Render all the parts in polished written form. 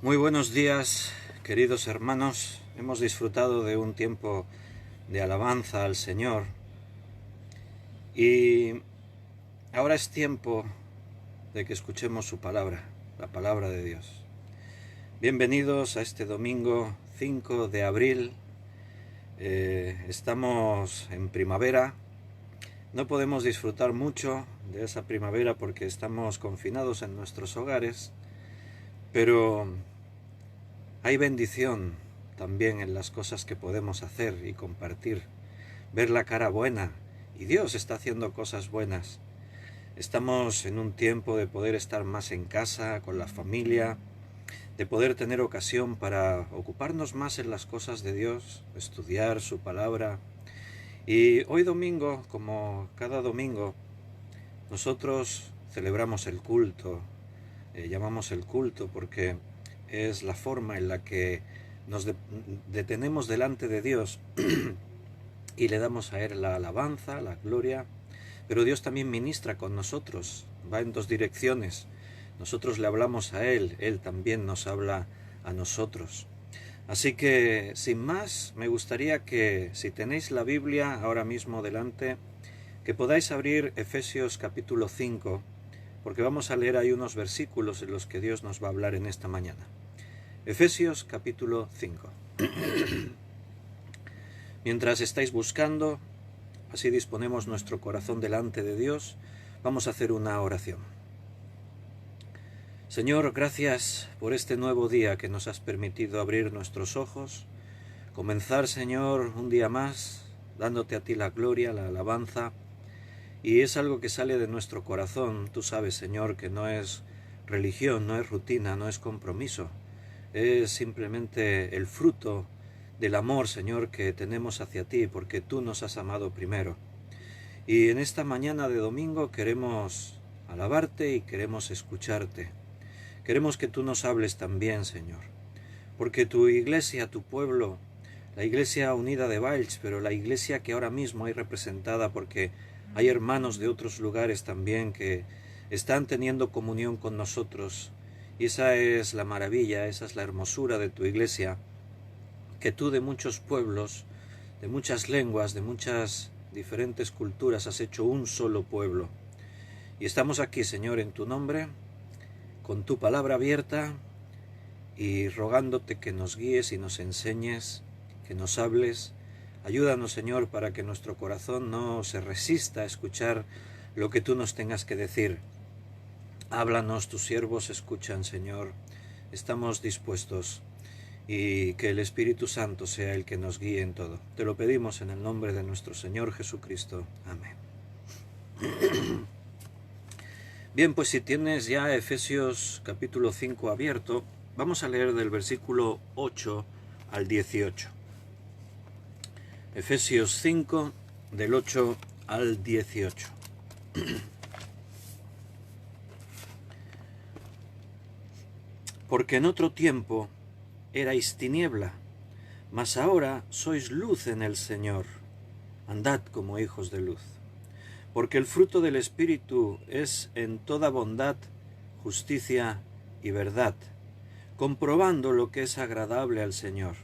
Muy buenos días, queridos hermanos. Hemos disfrutado de un tiempo de alabanza al Señor y ahora es tiempo de que escuchemos su palabra, la palabra de Dios. Bienvenidos a este domingo 5 de abril. Estamos en primavera. No podemos disfrutar mucho de esa primavera porque estamos confinados en nuestros hogares, pero hay bendición también en las cosas que podemos hacer y compartir, ver la cara buena, y Dios está haciendo cosas buenas. Estamos en un tiempo de poder estar más en casa, con la familia, de poder tener ocasión para ocuparnos más en las cosas de Dios, estudiar su palabra. Y hoy domingo, como cada domingo, nosotros celebramos el culto, llamamos el culto porque es la forma en la que nos detenemos delante de Dios y le damos a Él la alabanza, la gloria, pero Dios también ministra con nosotros, va en dos direcciones. Nosotros le hablamos a Él, Él también nos habla a nosotros. Así que, sin más, me gustaría que, si tenéis la Biblia ahora mismo delante, que podáis abrir Efesios capítulo 5, porque vamos a leer ahí unos versículos en los que Dios nos va a hablar en esta mañana. Efesios capítulo 5. Mientras estáis buscando, así disponemos nuestro corazón delante de Dios, vamos a hacer una oración. Señor, gracias por este nuevo día que nos has permitido abrir nuestros ojos, comenzar, Señor, un día más, dándote a ti la gloria, la alabanza, y es algo que sale de nuestro corazón. Tú sabes, Señor, que no es religión, no es rutina, no es compromiso, es simplemente el fruto del amor, Señor, que tenemos hacia ti, porque tú nos has amado primero. Y en esta mañana de domingo queremos alabarte y queremos escucharte. Queremos que tú nos hables también, Señor, porque tu iglesia, tu pueblo, la iglesia unida de Valls, pero la iglesia que ahora mismo hay representada, porque hay hermanos de otros lugares también que están teniendo comunión con nosotros, y esa es la maravilla, esa es la hermosura de tu iglesia, que tú de muchos pueblos, de muchas lenguas, de muchas diferentes culturas has hecho un solo pueblo. Y estamos aquí, Señor, en tu nombre, con tu palabra abierta y rogándote que nos guíes y nos enseñes, que nos hables. Ayúdanos, Señor, para que nuestro corazón no se resista a escuchar lo que tú nos tengas que decir. Háblanos, tus siervos escuchan, Señor. Estamos dispuestos, y que el Espíritu Santo sea el que nos guíe en todo. Te lo pedimos en el nombre de nuestro Señor Jesucristo. Amén. Bien, pues si tienes ya Efesios capítulo 5 abierto, vamos a leer del versículo 8 al 18. Efesios 5, del 8 al 18. Porque en otro tiempo erais tiniebla, mas ahora sois luz en el Señor. Andad como hijos de luz. Porque el fruto del Espíritu es en toda bondad, justicia y verdad, comprobando lo que es agradable al Señor.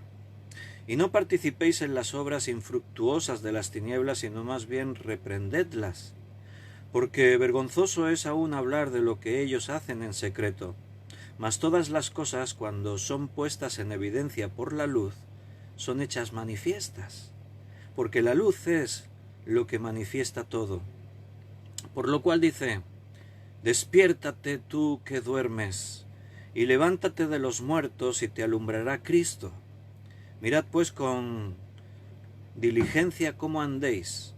Y no participéis en las obras infructuosas de las tinieblas, sino más bien reprendedlas, porque vergonzoso es aún hablar de lo que ellos hacen en secreto. Mas todas las cosas, cuando son puestas en evidencia por la luz, son hechas manifiestas, porque la luz es lo que manifiesta todo. Por lo cual dice: despiértate tú que duermes, y levántate de los muertos, y te alumbrará Cristo. Mirad pues con diligencia cómo andéis,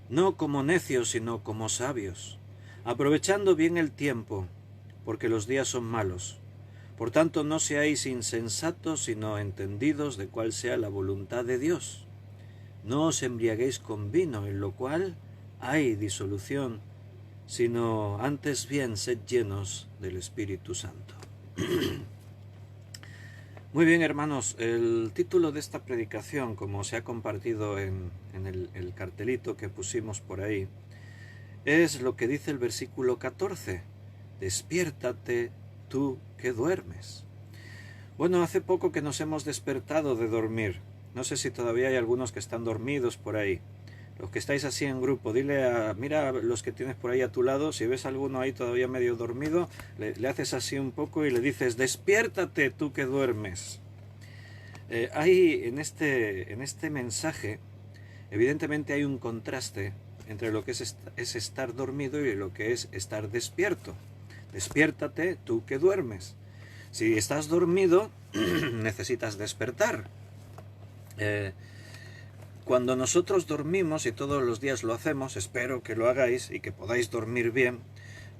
no como necios, sino como sabios, aprovechando bien el tiempo, porque los días son malos. Por tanto, no seáis insensatos, sino entendidos de cuál sea la voluntad de Dios. No os embriaguéis con vino, en lo cual hay disolución, sino antes bien sed llenos del Espíritu Santo. Muy bien, hermanos, el título de esta predicación, como se ha compartido en el cartelito que pusimos por ahí, es lo que dice el versículo 14. Despiértate tú que duermes. Bueno, hace poco que nos hemos despertado de dormir. No sé si todavía hay algunos que están dormidos por ahí. Los que estáis así en grupo, mira los que tienes por ahí a tu lado, si ves alguno ahí todavía medio dormido, le haces así un poco y le dices, despiértate tú que duermes. Hay en este mensaje, evidentemente hay un contraste entre lo que es estar dormido y lo que es estar despierto. Despiértate tú que duermes. Si estás dormido, necesitas despertar. Cuando nosotros dormimos, y todos los días lo hacemos, espero que lo hagáis y que podáis dormir bien,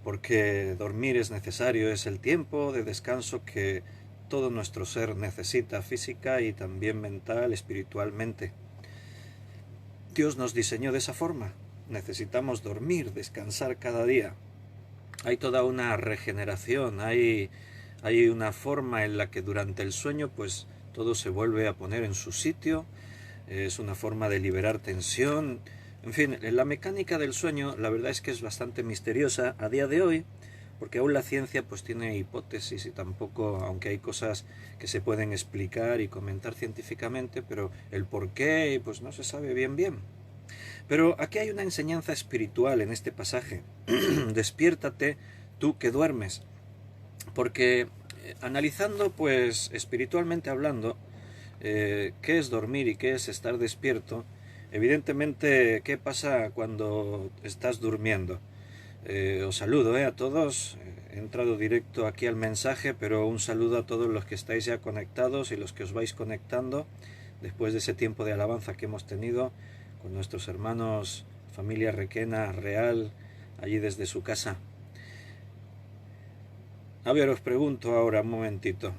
porque dormir es necesario, es el tiempo de descanso que todo nuestro ser necesita, física y también mental, espiritualmente. Dios nos diseñó de esa forma. Necesitamos dormir, descansar cada día. Hay toda una regeneración, hay una forma en la que durante el sueño pues todo se vuelve a poner en su sitio, es una forma de liberar tensión. En fin, la mecánica del sueño la verdad es que es bastante misteriosa a día de hoy, porque aún la ciencia pues tiene hipótesis y tampoco, aunque hay cosas que se pueden explicar y comentar científicamente, pero el por qué pues no se sabe bien. Pero aquí hay una enseñanza espiritual en este pasaje. Despiértate tú que duermes. Porque analizando pues espiritualmente hablando, qué es dormir y qué es estar despierto, evidentemente qué pasa cuando estás durmiendo. Os saludo a todos, he entrado directo aquí al mensaje, pero un saludo a todos los que estáis ya conectados y los que os vais conectando después de ese tiempo de alabanza que hemos tenido con nuestros hermanos, familia Requena Real, allí desde su casa. A ver, os pregunto ahora un momentito.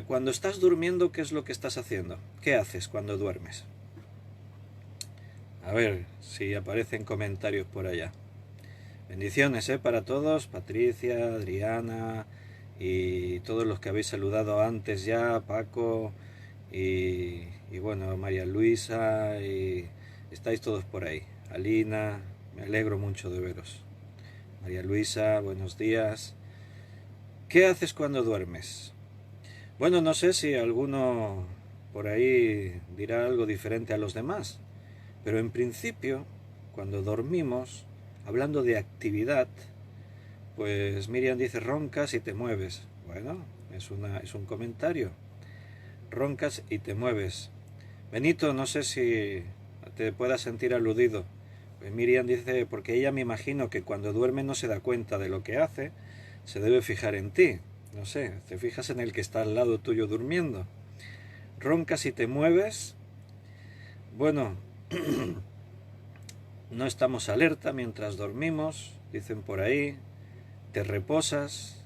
Cuando estás durmiendo, ¿qué es lo que estás haciendo? ¿Qué haces cuando duermes? A ver si aparecen comentarios por allá. Bendiciones para todos, Patricia, Adriana y todos los que habéis saludado antes ya, Paco y bueno, María Luisa, y estáis todos por ahí. Alina, me alegro mucho de veros. María Luisa, buenos días. ¿Qué haces cuando duermes? Bueno, no sé si alguno por ahí dirá algo diferente a los demás, pero en principio, cuando dormimos, hablando de actividad, pues Miriam dice roncas y te mueves. Bueno, es un comentario. Roncas y te mueves. Benito, no sé si te puedas sentir aludido. Pues Miriam dice, porque ella me imagino que cuando duerme no se da cuenta de lo que hace, se debe fijar en ti. No sé, te fijas en el que está al lado tuyo durmiendo. Roncas y te mueves. Bueno, no estamos alerta mientras dormimos, dicen por ahí. Te reposas,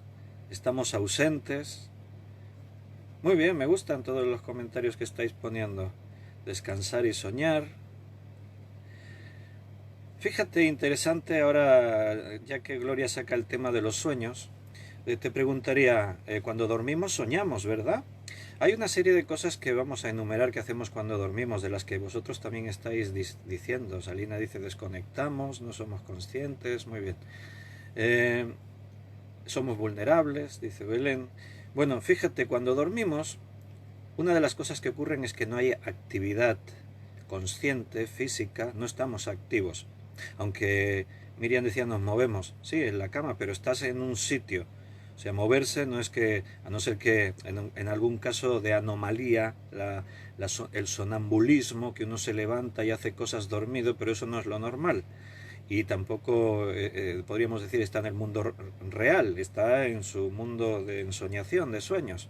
estamos ausentes. Muy bien, me gustan todos los comentarios que estáis poniendo. Descansar y soñar. Fíjate, interesante ahora, ya que Gloria saca el tema de los sueños, te preguntaría, cuando dormimos soñamos, ¿verdad? Hay una serie de cosas que vamos a enumerar que hacemos cuando dormimos, de las que vosotros también estáis diciendo. Salina dice desconectamos, no somos conscientes, muy bien. Somos vulnerables, dice Belén. Bueno, fíjate, cuando dormimos, una de las cosas que ocurren es que no hay actividad consciente, física, no estamos activos. Aunque Miriam decía nos movemos, sí, en la cama, pero estás en un sitio. O sea, moverse no es que, a no ser que en algún caso de anomalía, el sonambulismo, que uno se levanta y hace cosas dormido, pero eso no es lo normal. Y tampoco podríamos decir está en el mundo real, está en su mundo de ensoñación, de sueños.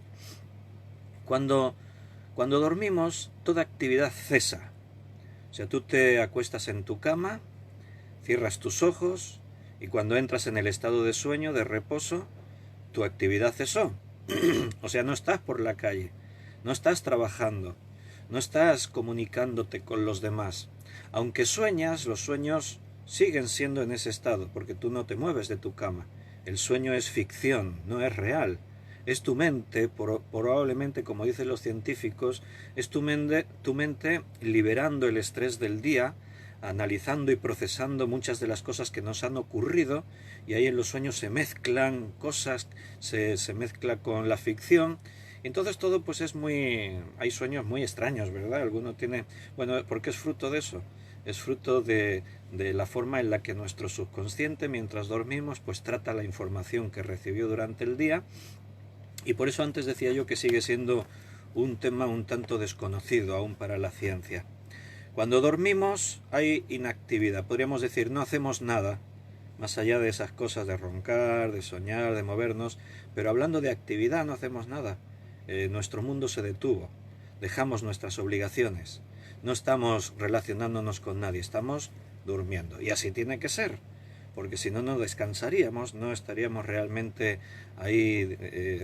Cuando dormimos, toda actividad cesa. O sea, tú te acuestas en tu cama, cierras tus ojos y cuando entras en el estado de sueño, de reposo, tu actividad cesó. O sea, no estás por la calle, no estás trabajando, no estás comunicándote con los demás. Aunque sueñas, los sueños siguen siendo en ese estado, porque tú no te mueves de tu cama. El sueño es ficción, no es real. Es tu mente, probablemente, como dicen los científicos, es tu mente liberando el estrés del día, analizando y procesando muchas de las cosas que nos han ocurrido, y ahí en los sueños se mezclan cosas, se mezcla con la ficción, Entonces todo pues es muy... hay sueños muy extraños, ¿verdad? Alguno tiene... bueno, porque es fruto de eso. Es fruto de la forma en la que nuestro subconsciente, mientras dormimos, pues trata la información que recibió durante el día. Y por eso antes decía yo que sigue siendo un tema un tanto desconocido aún para la ciencia. Cuando dormimos hay inactividad, podríamos decir no hacemos nada, más allá de esas cosas de roncar, de soñar, de movernos, pero hablando de actividad no hacemos nada. Nuestro mundo se detuvo, dejamos nuestras obligaciones, no estamos relacionándonos con nadie, estamos durmiendo. Y así tiene que ser, porque si no, no descansaríamos, no estaríamos realmente ahí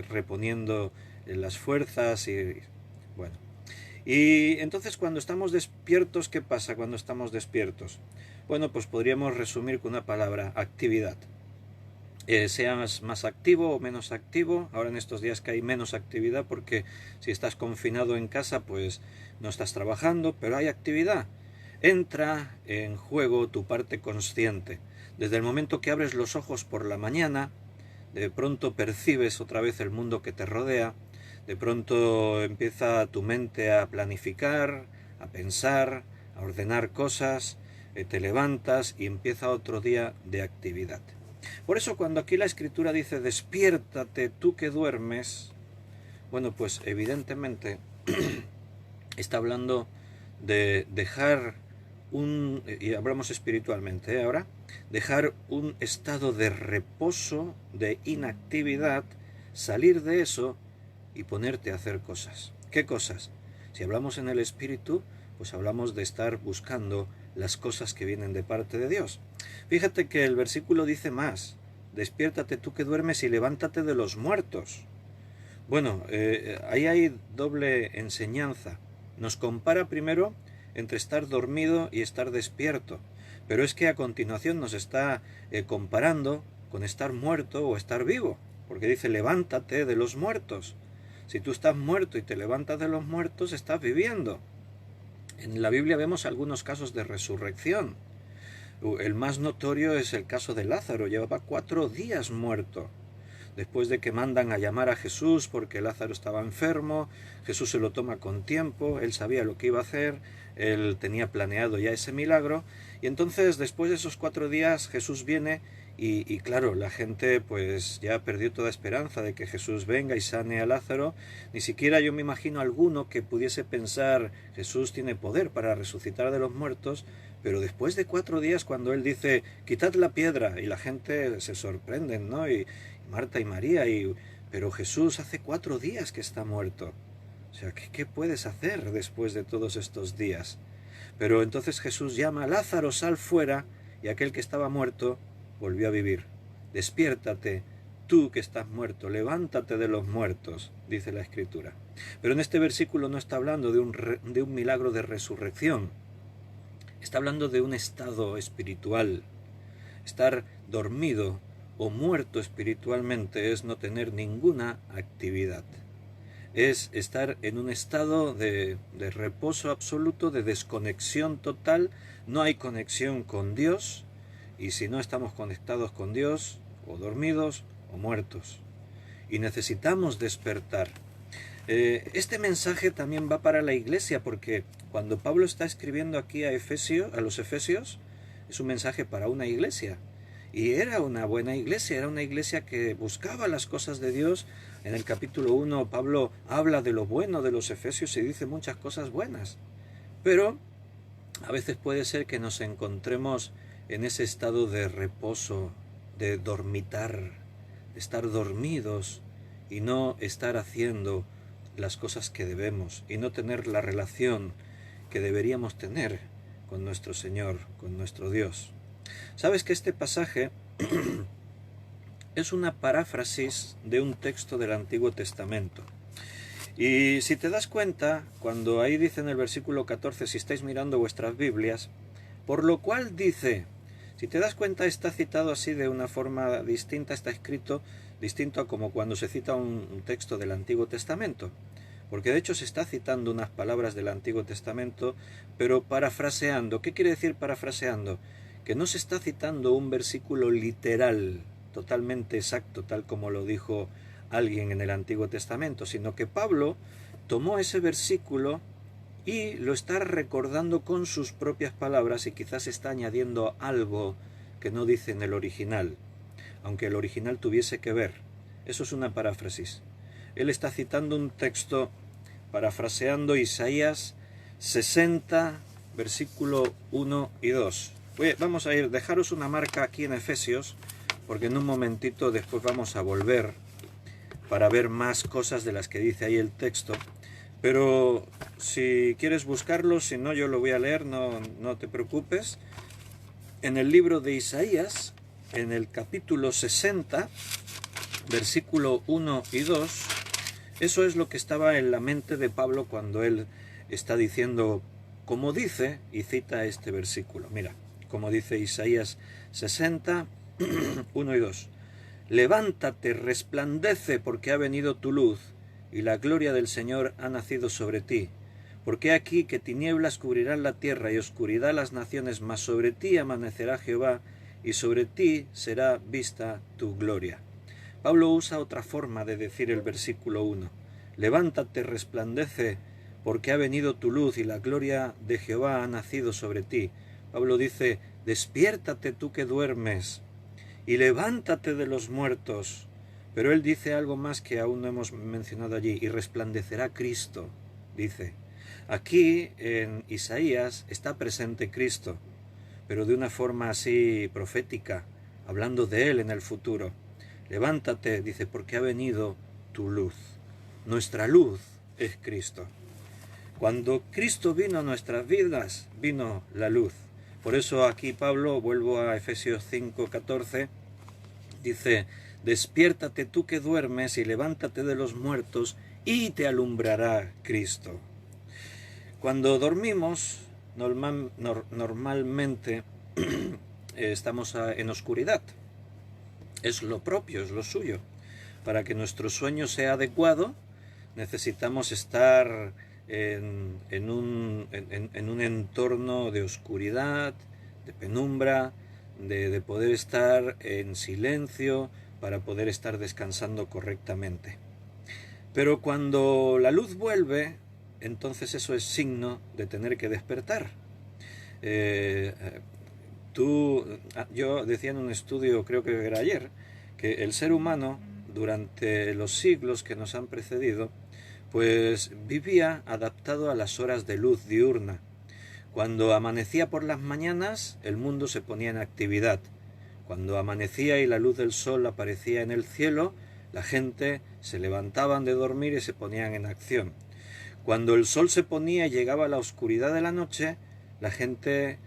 reponiendo las fuerzas y bueno. Y entonces cuando estamos despiertos, ¿qué pasa cuando estamos despiertos? Bueno, pues podríamos resumir con una palabra, actividad. Seas más activo o menos activo, ahora en estos días que hay menos actividad porque si estás confinado en casa pues no estás trabajando, pero hay actividad. Entra en juego tu parte consciente. Desde el momento que abres los ojos por la mañana, de pronto percibes otra vez el mundo que te rodea, de pronto empieza tu mente a planificar, a pensar, a ordenar cosas, te levantas y empieza otro día de actividad. Por eso cuando aquí la escritura dice despiértate tú que duermes, bueno, pues evidentemente está hablando de dejar y hablamos espiritualmente ahora, dejar un estado de reposo, de inactividad, salir de eso y ponerte a hacer cosas. ¿Qué cosas? Si hablamos en el espíritu, pues hablamos de estar buscando las cosas que vienen de parte de Dios. Fíjate que el versículo dice más, despiértate tú que duermes y levántate de los muertos. Bueno, ahí hay doble enseñanza. Nos compara primero entre estar dormido y estar despierto, pero es que a continuación nos está comparando con estar muerto o estar vivo, porque dice levántate de los muertos. Si tú estás muerto y te levantas de los muertos, estás viviendo. En la Biblia vemos algunos casos de resurrección. El más notorio es el caso de Lázaro, llevaba 4 días muerto. Después de que mandan a llamar a Jesús porque Lázaro estaba enfermo, Jesús se lo toma con tiempo, él sabía lo que iba a hacer, él tenía planeado ya ese milagro, y entonces después de esos 4 días Jesús viene y claro, la gente pues ya perdió toda esperanza de que Jesús venga y sane a Lázaro. Ni siquiera yo me imagino alguno que pudiese pensar Jesús tiene poder para resucitar de los muertos, pero después de 4 días cuando él dice quitad la piedra y la gente se sorprende, ¿no? Y Marta y María, pero Jesús hace 4 días que está muerto. O sea, ¿qué puedes hacer después de todos estos días? Pero entonces Jesús llama, Lázaro, sal fuera, y aquel que estaba muerto volvió a vivir. Despiértate, tú que estás muerto, levántate de los muertos, dice la Escritura. Pero en este versículo no está hablando de un milagro de resurrección, está hablando de un estado espiritual. Estar dormido o muerto espiritualmente es no tener ninguna actividad. Es estar en un estado de reposo absoluto, de desconexión total. No hay conexión con Dios, y si no estamos conectados con Dios, o dormidos o muertos. Y necesitamos despertar. Este mensaje también va para la iglesia, porque cuando Pablo está escribiendo aquí a los Efesios, es un mensaje para una iglesia. Y era una buena iglesia, era una iglesia que buscaba las cosas de Dios. En el capítulo 1 Pablo habla de lo bueno de los Efesios y dice muchas cosas buenas. Pero a veces puede ser que nos encontremos en ese estado de reposo, de dormitar, de estar dormidos y no estar haciendo las cosas que debemos y no tener la relación que deberíamos tener con nuestro Señor, con nuestro Dios. ¿Sabes que este pasaje es una paráfrasis de un texto del Antiguo Testamento? Y si te das cuenta, cuando ahí dice en el versículo 14, si estáis mirando vuestras Biblias, por lo cual dice, si te das cuenta está citado así de una forma distinta, está escrito distinto a como cuando se cita un texto del Antiguo Testamento. Porque de hecho se está citando unas palabras del Antiguo Testamento, pero parafraseando. ¿Qué quiere decir parafraseando? Que no se está citando un versículo literal, totalmente exacto, tal como lo dijo alguien en el Antiguo Testamento, sino que Pablo tomó ese versículo y lo está recordando con sus propias palabras y quizás está añadiendo algo que no dice en el original, aunque el original tuviese que ver. Eso es una paráfrasis. Él está citando un texto, parafraseando Isaías 60, versículo 1 y 2. Vamos a dejaros una marca aquí en Efesios, porque en un momentito después vamos a volver para ver más cosas de las que dice ahí el texto. Pero si quieres buscarlo, si no yo lo voy a leer, no te preocupes. En el libro de Isaías, en el capítulo 60, versículo 1 y 2, eso es lo que estaba en la mente de Pablo cuando él está diciendo, como dice, y cita este versículo. Mira, como dice Isaías 60, 1 y 2. Levántate, resplandece, porque ha venido tu luz, y la gloria del Señor ha nacido sobre ti. Porque aquí que tinieblas cubrirán la tierra y oscuridad las naciones, mas sobre ti amanecerá Jehová, y sobre ti será vista tu gloria. Pablo usa otra forma de decir el versículo 1. Levántate, resplandece, porque ha venido tu luz, y la gloria de Jehová ha nacido sobre ti. Pablo dice, despiértate tú que duermes, y levántate de los muertos. Pero él dice algo más que aún no hemos mencionado allí, y resplandecerá Cristo, dice. Aquí en Isaías está presente Cristo, pero de una forma así profética, hablando de él en el futuro. Levántate, dice, porque ha venido tu luz. Nuestra luz es Cristo. Cuando Cristo vino a nuestras vidas, vino la luz. Por eso aquí Pablo, vuelvo a Efesios 5:14, dice, despiértate tú que duermes y levántate de los muertos y te alumbrará Cristo. Cuando dormimos, normalmente estamos en oscuridad. Es lo propio, es lo suyo. Para que nuestro sueño sea adecuado, necesitamos estar en un entorno de oscuridad, de penumbra, de poder estar en silencio para poder estar descansando correctamente. Pero cuando la luz vuelve, entonces eso es signo de tener que despertar. Yo decía en un estudio, creo que era ayer, que el ser humano durante los siglos que nos han precedido, pues vivía adaptado a las horas de luz diurna. Cuando amanecía por las mañanas, el mundo se ponía en actividad. Cuando amanecía y la luz del sol aparecía en el cielo, la gente se levantaban de dormir y se ponían en acción. Cuando el sol se ponía y llegaba la oscuridad de la noche, la gente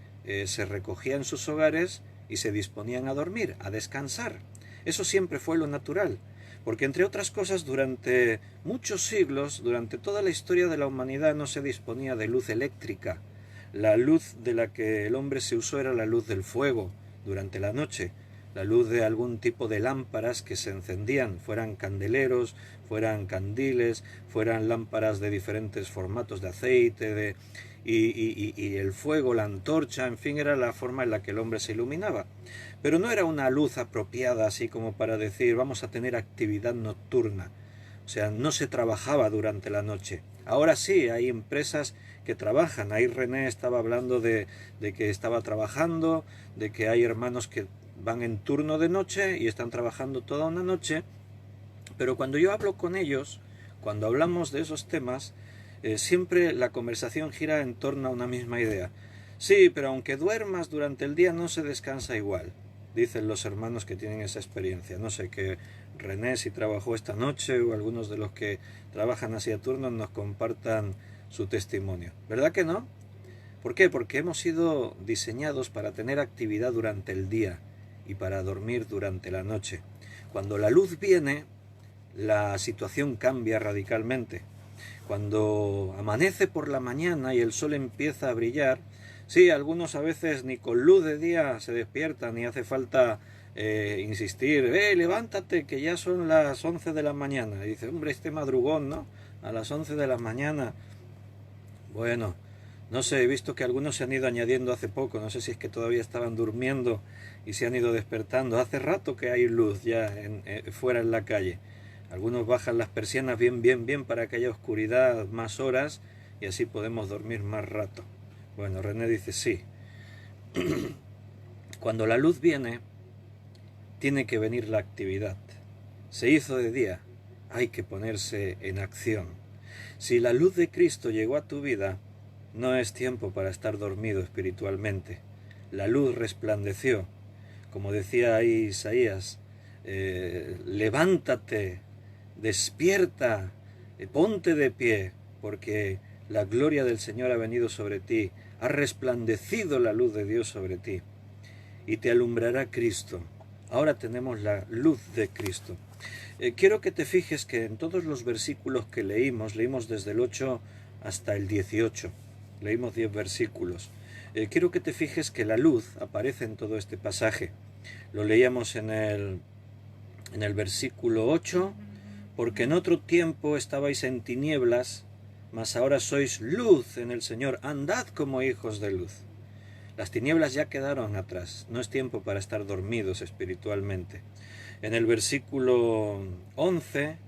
se recogía en sus hogares y se disponían a dormir, a descansar. Eso siempre fue lo natural, porque entre otras cosas durante muchos siglos, durante toda la historia de la humanidad no se disponía de luz eléctrica. La luz de la que el hombre se usó era la luz del fuego durante la noche, la luz de algún tipo de lámparas que se encendían, fueran candeleros, fueran candiles, fueran lámparas de diferentes formatos de aceite, y el fuego, la antorcha, en fin, era la forma en la que el hombre se iluminaba. Pero no era una luz apropiada así como para decir vamos a tener actividad nocturna. O sea, no se trabajaba durante la noche. Ahora sí, hay empresas que trabajan. Ahí René estaba hablando de que estaba trabajando, de que hay hermanos que van en turno de noche y están trabajando toda una noche. Pero cuando yo hablo con ellos, cuando hablamos de esos temas, siempre la conversación gira en torno a una misma idea. Sí, pero aunque duermas durante el día no se descansa igual, dicen los hermanos que tienen esa experiencia. No sé, que René, si trabajó esta noche, o algunos de los que trabajan así a turnos nos compartan su testimonio. ¿Verdad que no? ¿Por qué? Porque hemos sido diseñados para tener actividad durante el día y para dormir durante la noche. Cuando la luz viene, la situación cambia radicalmente. Cuando amanece por la mañana y el sol empieza a brillar, sí, algunos a veces ni con luz de día se despiertan, ni hace falta insistir, levántate que ya son las 11 de la mañana. Y dice, hombre, este madrugón, ¿no? A las 11 de la mañana. Bueno, no sé, he visto que algunos se han ido añadiendo hace poco, no sé si es que todavía estaban durmiendo y se han ido despertando. Hace rato que hay luz ya fuera en la calle. Algunos bajan las persianas bien para que haya oscuridad más horas y así podemos dormir más rato. Bueno, René dice sí. Cuando la luz viene, tiene que venir la actividad. Se hizo de día, hay que ponerse en acción. Si la luz de Cristo llegó a tu vida, no es tiempo para estar dormido espiritualmente. La luz resplandeció. Como decía ahí Isaías, levántate, despierta, ponte de pie, porque la gloria del Señor ha venido sobre ti, ha resplandecido la luz de Dios sobre ti, y te alumbrará Cristo. Ahora tenemos la luz de Cristo. Quiero que te fijes que en todos los versículos que leímos desde el 8 hasta el 18, leímos 10 versículos. Quiero que te fijes que la luz aparece en todo este pasaje. Lo leíamos en el versículo 8, porque en otro tiempo estabais en tinieblas, mas ahora sois luz en el Señor, andad como hijos de luz. Las tinieblas ya quedaron atrás, no es tiempo para estar dormidos espiritualmente. En el versículo 11,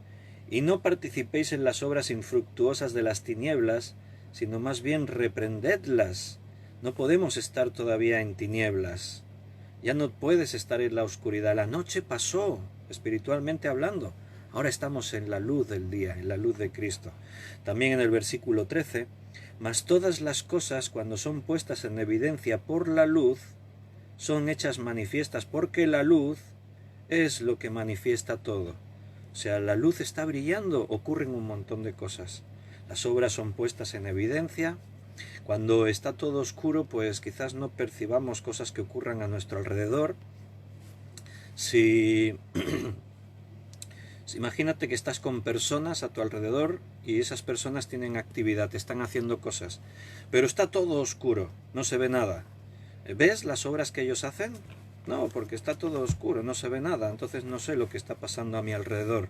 y no participéis en las obras infructuosas de las tinieblas, sino más bien reprendedlas. No podemos estar todavía en tinieblas. Ya no puedes estar en la oscuridad. La noche pasó, espiritualmente hablando. Ahora estamos en la luz del día, en la luz de Cristo. También en el versículo 13, mas todas las cosas, cuando son puestas en evidencia por la luz, son hechas manifiestas, porque la luz es lo que manifiesta todo. O sea, la luz está brillando, ocurren un montón de cosas. Las obras son puestas en evidencia. Cuando está todo oscuro, pues quizás no percibamos cosas que ocurran a nuestro alrededor. Imagínate que estás con personas a tu alrededor y esas personas tienen actividad, están haciendo cosas, pero está todo oscuro, no se ve nada. ¿Ves las obras que ellos hacen? No, porque está todo oscuro, no se ve nada, entonces no sé lo que está pasando a mi alrededor.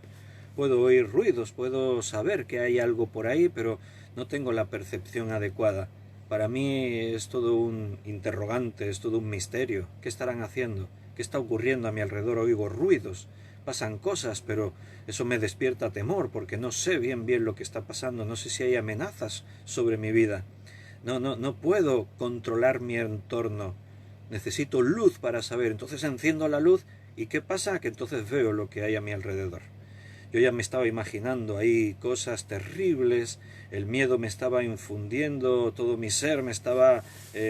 Puedo oír ruidos, puedo saber que hay algo por ahí, pero no tengo la percepción adecuada. Para mí es todo un interrogante, es todo un misterio. ¿Qué estarán haciendo? ¿Qué está ocurriendo a mi alrededor? Oigo ruidos, pasan cosas, pero eso me despierta temor porque no sé bien lo que está pasando, no sé si hay amenazas sobre mi vida. No puedo controlar mi entorno. Necesito luz para saber. Entonces enciendo la luz y ¿qué pasa? Que entonces veo lo que hay a mi alrededor. Yo ya me estaba imaginando ahí cosas terribles, el miedo me estaba infundiendo, todo mi ser me estaba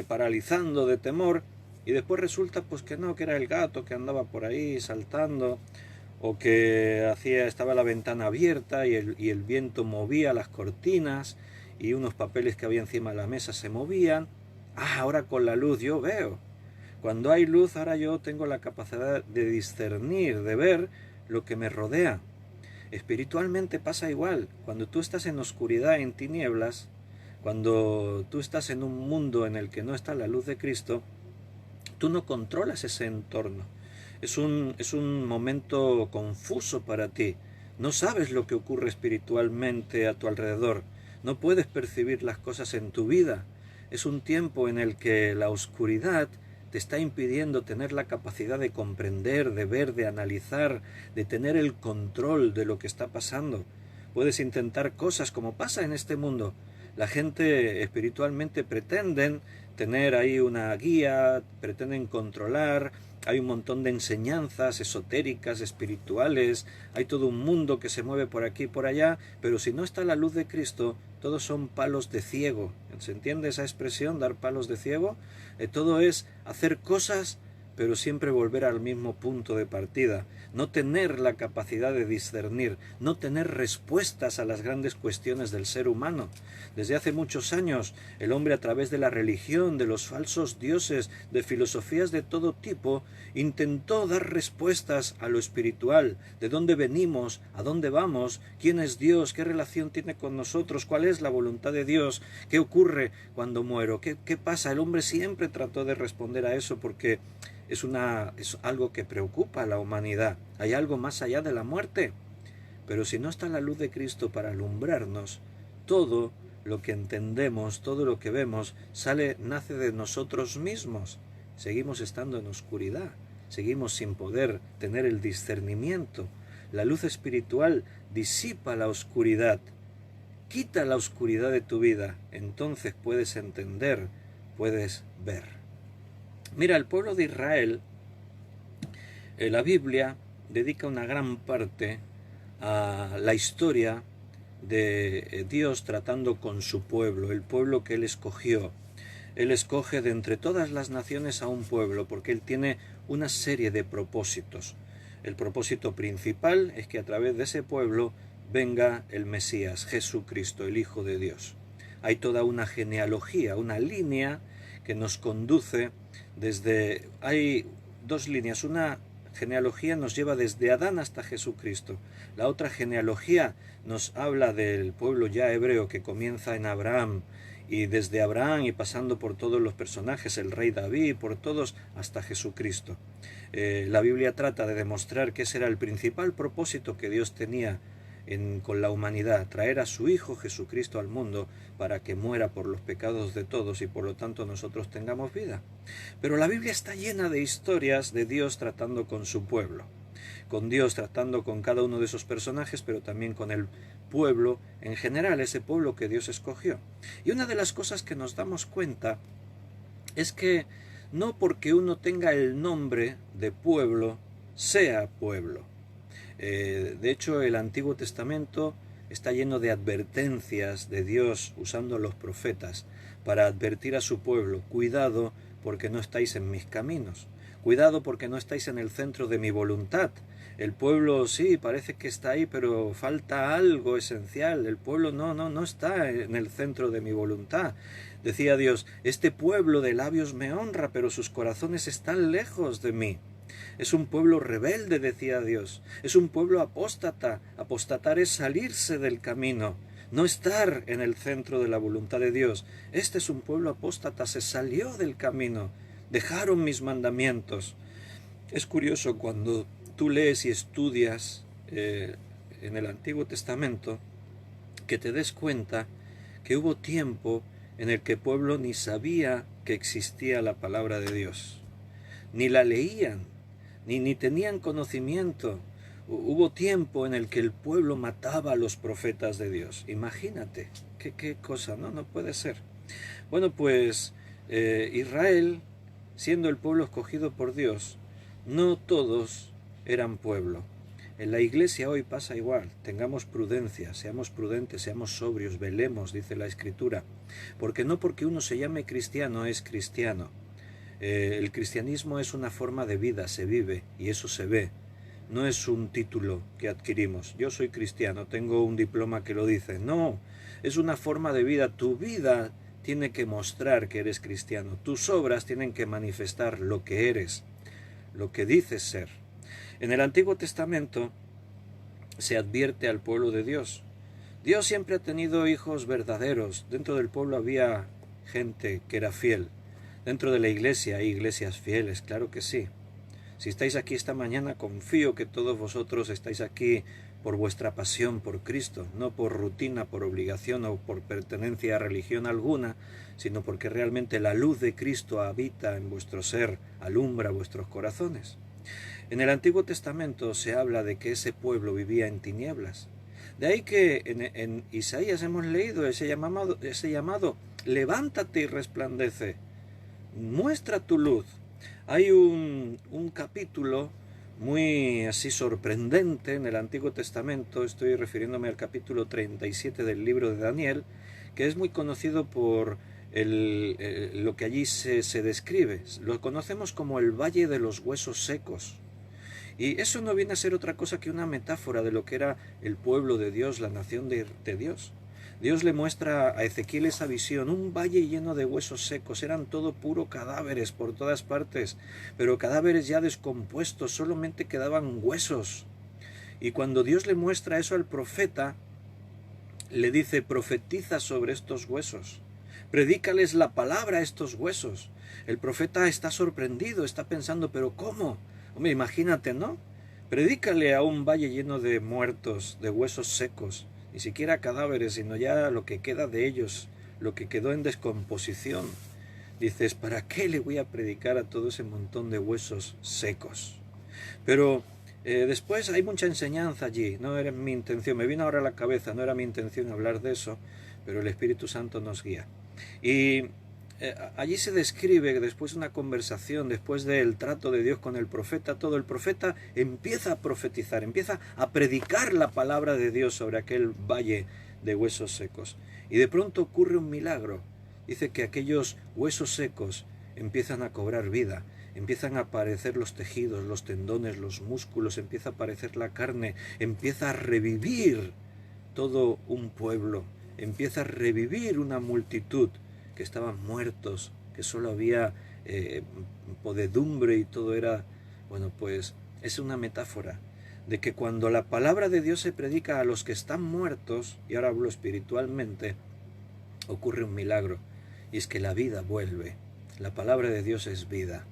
paralizando de temor, y después resulta pues que no, que era el gato que andaba por ahí saltando, o que estaba la ventana abierta y el viento movía las cortinas y unos papeles que había encima de la mesa se movían. Ahora con la luz yo veo. Cuando hay luz ahora yo tengo la capacidad de discernir, de ver lo que me rodea. Espiritualmente pasa igual. Cuando tú estás en oscuridad, en tinieblas, cuando tú estás en un mundo en el que no está la luz de Cristo, tú no controlas ese entorno. Es un momento confuso para ti. No sabes lo que ocurre espiritualmente a tu alrededor. No puedes percibir las cosas en tu vida. Es un tiempo en el que la oscuridad te está impidiendo tener la capacidad de comprender, de ver, de analizar, de tener el control de lo que está pasando. Puedes intentar cosas como pasa en este mundo. La gente espiritualmente pretenden tener ahí una guía, pretenden controlar, hay un montón de enseñanzas esotéricas, espirituales, hay todo un mundo que se mueve por aquí y por allá, pero si no está la luz de Cristo, todos son palos de ciego. ¿Se entiende esa expresión, dar palos de ciego? Todo es hacer cosas, pero siempre volver al mismo punto de partida, no tener la capacidad de discernir, no tener respuestas a las grandes cuestiones del ser humano. Desde hace muchos años, el hombre a través de la religión, de los falsos dioses, de filosofías de todo tipo, intentó dar respuestas a lo espiritual, de dónde venimos, a dónde vamos, quién es Dios, qué relación tiene con nosotros, cuál es la voluntad de Dios, qué ocurre cuando muero, qué pasa. El hombre siempre trató de responder a eso porque es algo que preocupa a la humanidad. Hay algo más allá de la muerte. Pero si no está la luz de Cristo para alumbrarnos, todo lo que entendemos, todo lo que vemos, nace de nosotros mismos. Seguimos estando en oscuridad, seguimos sin poder tener el discernimiento. La luz espiritual disipa la oscuridad, quita la oscuridad de tu vida, entonces puedes entender, puedes ver. Mira, el pueblo de Israel, la Biblia dedica una gran parte a la historia de Dios tratando con su pueblo, el pueblo que Él escogió. Él escoge de entre todas las naciones a un pueblo porque Él tiene una serie de propósitos. El propósito principal es que a través de ese pueblo venga el Mesías, Jesucristo, el Hijo de Dios. Hay toda una genealogía, una línea que nos conduce desde... Hay dos líneas, una genealogía nos lleva desde Adán hasta Jesucristo. La otra genealogía nos habla del pueblo ya hebreo que comienza en Abraham, y desde Abraham y pasando por todos los personajes, el rey David, por todos hasta Jesucristo. La Biblia trata de demostrar que ese era el principal propósito que Dios tenía con la humanidad, traer a su Hijo Jesucristo al mundo para que muera por los pecados de todos y por lo tanto nosotros tengamos vida. Pero la Biblia está llena de historias de Dios tratando con su pueblo, con Dios tratando con cada uno de esos personajes, pero también con el pueblo en general, ese pueblo que Dios escogió. Y una de las cosas que nos damos cuenta es que no porque uno tenga el nombre de pueblo, sea pueblo. De hecho, el Antiguo Testamento está lleno de advertencias de Dios usando a los profetas para advertir a su pueblo: cuidado porque no estáis en mis caminos, cuidado porque no estáis en el centro de mi voluntad. El pueblo sí, parece que está ahí, pero falta algo esencial. El pueblo no está en el centro de mi voluntad. Decía Dios: este pueblo de labios me honra, pero sus corazones están lejos de mí. Es un pueblo rebelde, decía Dios. Es un pueblo apóstata. Apostatar es salirse del camino, no estar en el centro de la voluntad de Dios. Este es un pueblo apóstata, se salió del camino, dejaron mis mandamientos. Es curioso cuando tú lees y estudias en el Antiguo Testamento, que te des cuenta que hubo tiempo en el que el pueblo ni sabía que existía la palabra de Dios, ni la leían, ni tenían conocimiento. Hubo tiempo en el que el pueblo mataba a los profetas de Dios. Imagínate, qué cosa, no puede ser. Bueno, pues Israel, siendo el pueblo escogido por Dios, no todos eran pueblo. En la iglesia hoy pasa igual. Tengamos prudencia, seamos prudentes, seamos sobrios, velemos, dice la Escritura. Porque no porque uno se llame cristiano es cristiano. El cristianismo es una forma de vida, se vive y eso se ve. No es un título que adquirimos. Yo soy cristiano, tengo un diploma que lo dice. No, es una forma de vida. Tu vida tiene que mostrar que eres cristiano. Tus obras tienen que manifestar lo que eres, lo que dices ser. En el Antiguo Testamento se advierte al pueblo de Dios. Dios siempre ha tenido hijos verdaderos. Dentro del pueblo había gente que era fiel. Dentro de la iglesia hay iglesias fieles, claro que sí. Si estáis aquí esta mañana, confío que todos vosotros estáis aquí por vuestra pasión por Cristo, no por rutina, por obligación o por pertenencia a religión alguna, sino porque realmente la luz de Cristo habita en vuestro ser, alumbra vuestros corazones. En el Antiguo Testamento se habla de que ese pueblo vivía en tinieblas. De ahí que en Isaías hemos leído ese llamado, levántate y resplandece, muestra tu luz. Hay un capítulo muy así sorprendente en el Antiguo Testamento, estoy refiriéndome al capítulo 37 del libro de Daniel, que es muy conocido por lo que allí se describe. Lo conocemos como el Valle de los Huesos Secos. Y eso no viene a ser otra cosa que una metáfora de lo que era el pueblo de Dios, la nación de Dios. Dios le muestra a Ezequiel esa visión, un valle lleno de huesos secos, eran todo puro cadáveres por todas partes, pero cadáveres ya descompuestos, solamente quedaban huesos. Y cuando Dios le muestra eso al profeta, le dice: profetiza sobre estos huesos, predícales la palabra a estos huesos. El profeta está sorprendido, está pensando: ¿pero cómo? Hombre, imagínate, ¿no? Predícale a un valle lleno de muertos, de huesos secos, ni siquiera cadáveres, sino ya lo que queda de ellos, lo que quedó en descomposición. Dices: ¿para qué le voy a predicar a todo ese montón de huesos secos? Pero Después hay mucha enseñanza allí, no era mi intención, me vino ahora a la cabeza, no era mi intención hablar de eso, pero el Espíritu Santo nos guía. Y allí se describe que después de una conversación, después del trato de Dios con el profeta, todo el profeta empieza a profetizar, empieza a predicar la palabra de Dios sobre aquel valle de huesos secos. Y de pronto ocurre un milagro. Dice que aquellos huesos secos empiezan a cobrar vida, empiezan a aparecer los tejidos, los tendones, los músculos, empieza a aparecer la carne, empieza a revivir todo un pueblo, empieza a revivir una multitud que estaban muertos, que solo había podedumbre y todo era, bueno, pues es una metáfora de que cuando la palabra de Dios se predica a los que están muertos, y ahora hablo espiritualmente, ocurre un milagro, y es que la vida vuelve. La palabra de Dios es vida.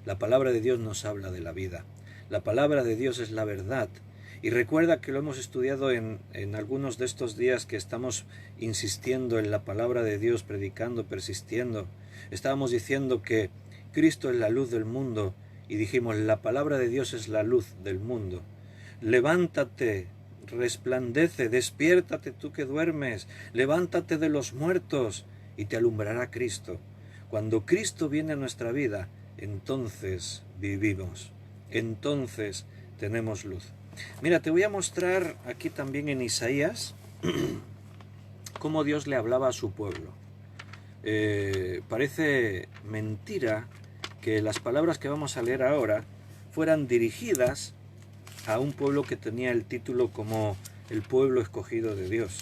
La palabra de Dios nos habla de la vida. La palabra de Dios es la verdad. Y recuerda que lo hemos estudiado en algunos de estos días que estamos insistiendo en la palabra de Dios, predicando, persistiendo. Estábamos diciendo que Cristo es la luz del mundo y dijimos, la palabra de Dios es la luz del mundo. Levántate, resplandece, despiértate tú que duermes, levántate de los muertos y te alumbrará Cristo. Cuando Cristo viene a nuestra vida, entonces vivimos, entonces tenemos luz. Mira, te voy a mostrar aquí también en Isaías cómo Dios le hablaba a su pueblo. Parece mentira que las palabras que vamos a leer ahora fueran dirigidas a un pueblo que tenía el título como el pueblo escogido de Dios.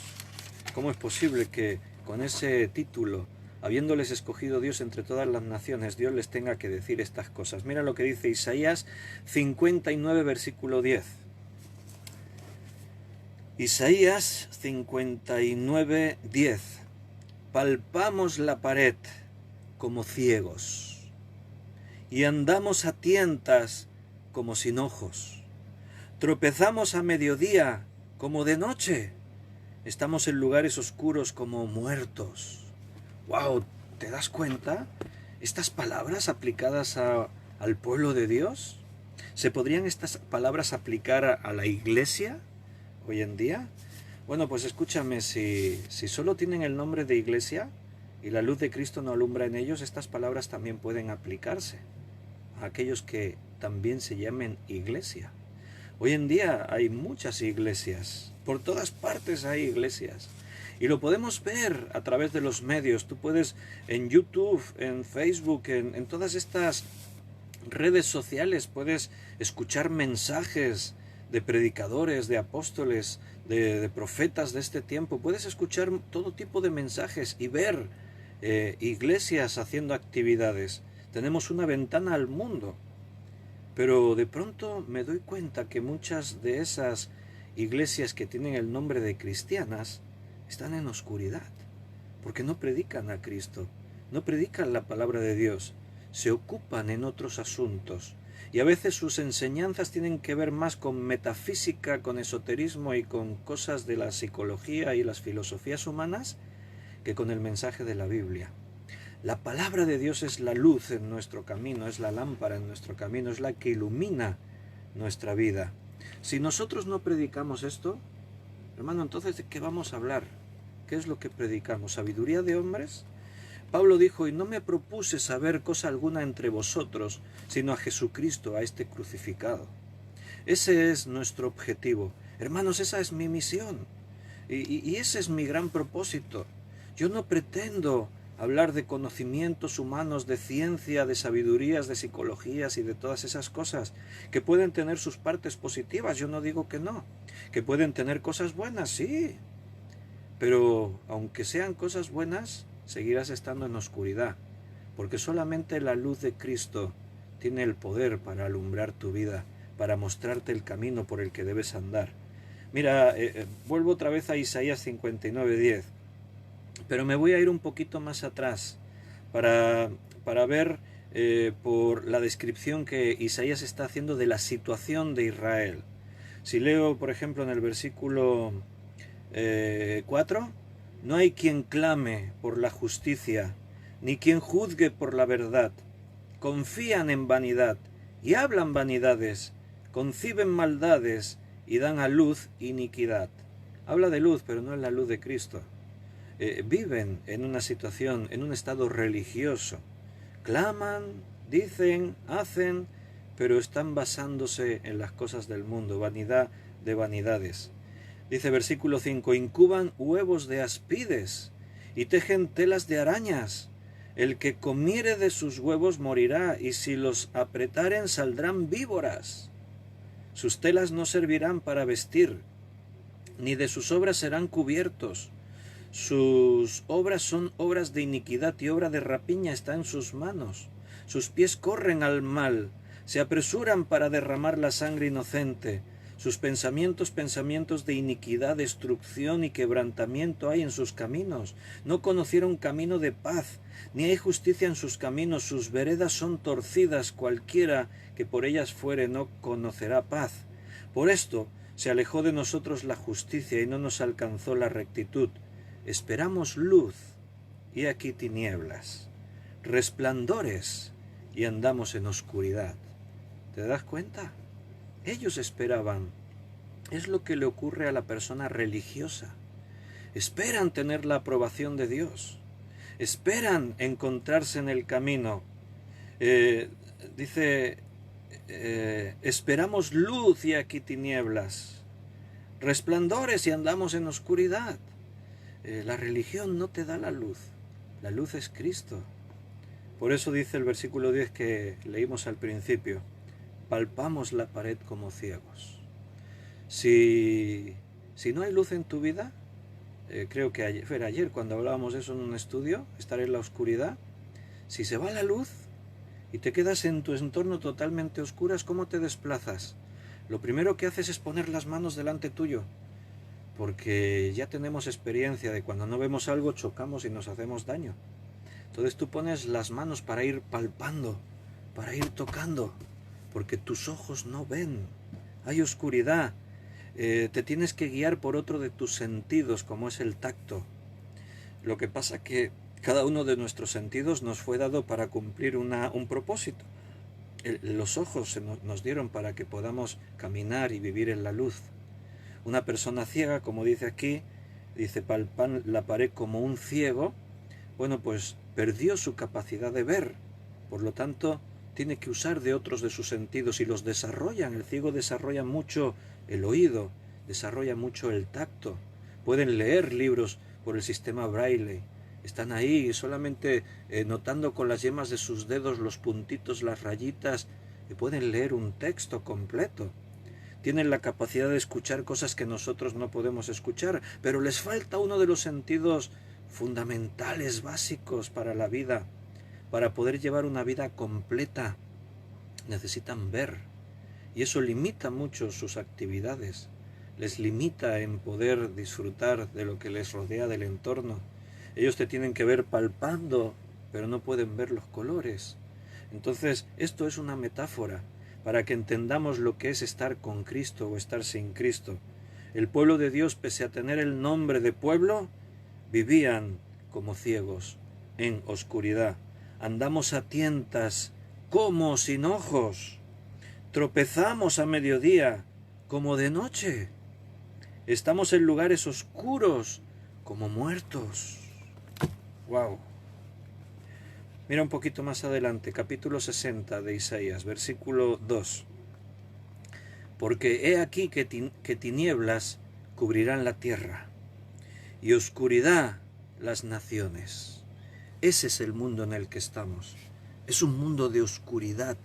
¿Cómo es posible que con ese título, habiéndoles escogido Dios entre todas las naciones, Dios les tenga que decir estas cosas? Mira lo que dice Isaías 59, versículo 10. Isaías 59, 10. Palpamos la pared como ciegos y andamos a tientas como sin ojos. Tropezamos a mediodía como de noche. Estamos en lugares oscuros como muertos. ¡Wow! ¿Te das cuenta? Estas palabras aplicadas al pueblo de Dios, ¿se podrían estas palabras aplicar a la iglesia hoy en día? Bueno, pues escúchame, si solo tienen el nombre de iglesia y la luz de Cristo no alumbra en ellos, estas palabras también pueden aplicarse a aquellos que también se llamen iglesia. Hoy en día hay muchas iglesias, por todas partes hay iglesias. Y lo podemos ver a través de los medios. Tú puedes en YouTube, en Facebook, en todas estas redes sociales, puedes escuchar mensajes de predicadores, de apóstoles, de profetas de este tiempo. Puedes escuchar todo tipo de mensajes y ver iglesias haciendo actividades. Tenemos una ventana al mundo. Pero de pronto me doy cuenta que muchas de esas iglesias que tienen el nombre de cristianas están en oscuridad, porque no predican a Cristo, no predican la palabra de Dios, se ocupan en otros asuntos, y a veces sus enseñanzas tienen que ver más con metafísica, con esoterismo y con cosas de la psicología y las filosofías humanas, que con el mensaje de la Biblia. La palabra de Dios es la luz en nuestro camino, es la lámpara en nuestro camino, es la que ilumina nuestra vida. Si nosotros no predicamos esto, hermano, entonces ¿de qué vamos a hablar? ¿Qué es lo que predicamos? ¿Sabiduría de hombres? Pablo dijo, y no me propuse saber cosa alguna entre vosotros, sino a Jesucristo, a este crucificado. Ese es nuestro objetivo. Hermanos, esa es mi misión. Y ese es mi gran propósito. Yo no pretendo hablar de conocimientos humanos, de ciencia, de sabidurías, de psicologías y de todas esas cosas, que pueden tener sus partes positivas, yo no digo que no, que pueden tener cosas buenas, sí, pero aunque sean cosas buenas, seguirás estando en oscuridad, porque solamente la luz de Cristo tiene el poder para alumbrar tu vida, para mostrarte el camino por el que debes andar. Mira, vuelvo otra vez a Isaías 59:10. Pero me voy a ir un poquito más atrás para ver por la descripción que Isaías está haciendo de la situación de Israel. Si leo, por ejemplo, en el versículo 4, no hay quien clame por la justicia, ni quien juzgue por la verdad. Confían en vanidad y hablan vanidades. conciben maldades y dan a luz iniquidad. Habla de luz, pero no es la luz de Cristo. Viven en una situación, en un estado religioso. Claman, dicen, hacen, pero están basándose en las cosas del mundo, vanidad de vanidades. Dice versículo 5, incuban huevos de aspides y tejen telas de arañas. El que comiere de sus huevos morirá, y si los apretaren saldrán víboras. Sus telas no servirán para vestir, ni de sus obras serán cubiertos. Sus obras son obras de iniquidad, y obra de rapiña está en sus manos. Sus pies corren al mal, se apresuran para derramar la sangre inocente. Sus pensamientos, pensamientos de iniquidad, destrucción y quebrantamiento hay en sus caminos. No conocieron camino de paz, ni hay justicia en sus caminos. Sus veredas son torcidas, cualquiera que por ellas fuere no conocerá paz. Por esto se alejó de nosotros la justicia y no nos alcanzó la rectitud. Esperamos luz, y aquí tinieblas, resplandores, y andamos en oscuridad. ¿Te das cuenta? Ellos esperaban. Es lo que le ocurre a la persona religiosa. Esperan tener la aprobación de Dios. Esperan encontrarse en el camino. Esperamos luz y aquí tinieblas. Resplandores y andamos en oscuridad. La religión no te da la luz. La luz es Cristo. Por eso dice el versículo 10 que leímos al principio. Palpamos la pared como ciegos. Si no hay luz en tu vida, creo que ayer cuando hablábamos de eso en un estudio, estar en la oscuridad, si se va la luz y te quedas en tu entorno totalmente oscuras, ¿cómo te desplazas? Lo primero que haces es poner las manos delante tuyo, porque ya tenemos experiencia de cuando no vemos algo chocamos y nos hacemos daño. Entonces tú pones las manos para ir palpando, para ir tocando, porque tus ojos no ven, hay oscuridad. Te tienes que guiar por otro de tus sentidos, como es el tacto. Lo que pasa que cada uno de nuestros sentidos nos fue dado para cumplir un propósito. Los ojos nos dieron para que podamos caminar y vivir en la luz. Una persona ciega, como dice aquí, dice palpan la pared como un ciego, bueno, pues perdió su capacidad de ver, por lo tanto tiene que usar de otros de sus sentidos y los desarrollan. El ciego desarrolla mucho el oído, desarrolla mucho el tacto. Pueden leer libros por el sistema Braille. Están ahí solamente notando con las yemas de sus dedos los puntitos, las rayitas, y pueden leer un texto completo. Tienen la capacidad de escuchar cosas que nosotros no podemos escuchar, pero les falta uno de los sentidos fundamentales, básicos para la vida. Para poder llevar una vida completa necesitan ver, y eso limita mucho sus actividades, les limita en poder disfrutar de lo que les rodea del entorno. Ellos te tienen que ver palpando, pero no pueden ver los colores. Entonces esto es una metáfora para que entendamos lo que es estar con Cristo o estar sin Cristo. El pueblo de Dios, pese a tener el nombre de pueblo, vivían como ciegos, en oscuridad. Andamos a tientas como sin ojos. Tropezamos a mediodía como de noche. Estamos en lugares oscuros como muertos. ¡Wow! Mira un poquito más adelante, capítulo 60 de Isaías, versículo 2. Porque he aquí que tinieblas cubrirán la tierra y oscuridad las naciones. Ese es el mundo en el que estamos. Es un mundo de oscuridad,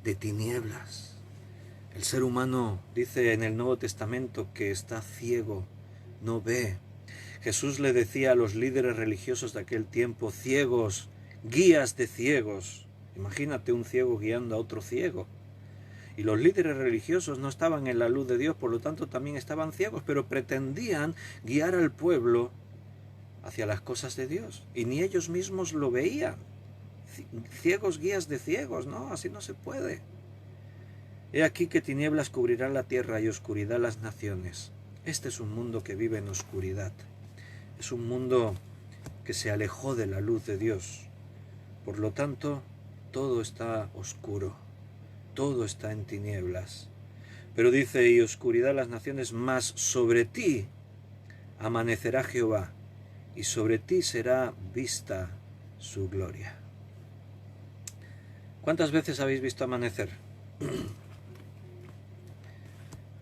de tinieblas. El ser humano dice en el Nuevo Testamento que está ciego, no ve. Jesús le decía a los líderes religiosos de aquel tiempo, ciegos, guías de ciegos. Imagínate un ciego guiando a otro ciego. Y los líderes religiosos no estaban en la luz de Dios, por lo tanto también estaban ciegos, pero pretendían guiar al pueblo hacia las cosas de Dios, y ni ellos mismos lo veían. Ciegos guías de ciegos, no, así no se puede. He aquí que tinieblas cubrirán la tierra y oscuridad las naciones. Este es un mundo que vive en oscuridad. Es un mundo que se alejó de la luz de Dios. Por lo tanto, todo está oscuro, todo está en tinieblas. Pero dice, y oscuridad las naciones, mas sobre ti amanecerá Jehová, y sobre ti será vista su gloria. ¿Cuántas veces habéis visto amanecer?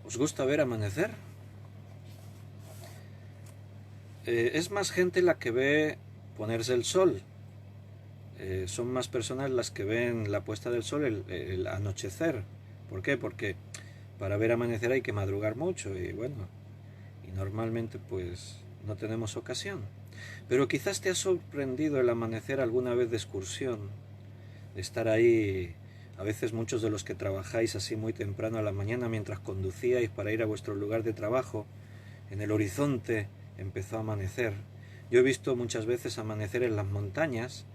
¿Os gusta ver amanecer? Es más gente la que ve ponerse el sol. Son más personas las que ven la puesta del sol, el anochecer. ¿Por qué? Porque para ver amanecer hay que madrugar mucho y bueno, y normalmente pues no tenemos ocasión. Pero quizás te ha sorprendido el amanecer alguna vez de excursión, de estar ahí. A veces muchos de los que trabajáis así muy temprano a la mañana mientras conducíais para ir a vuestro lugar de trabajo, en el horizonte empezó a amanecer. Yo he visto muchas veces amanecer en las montañas,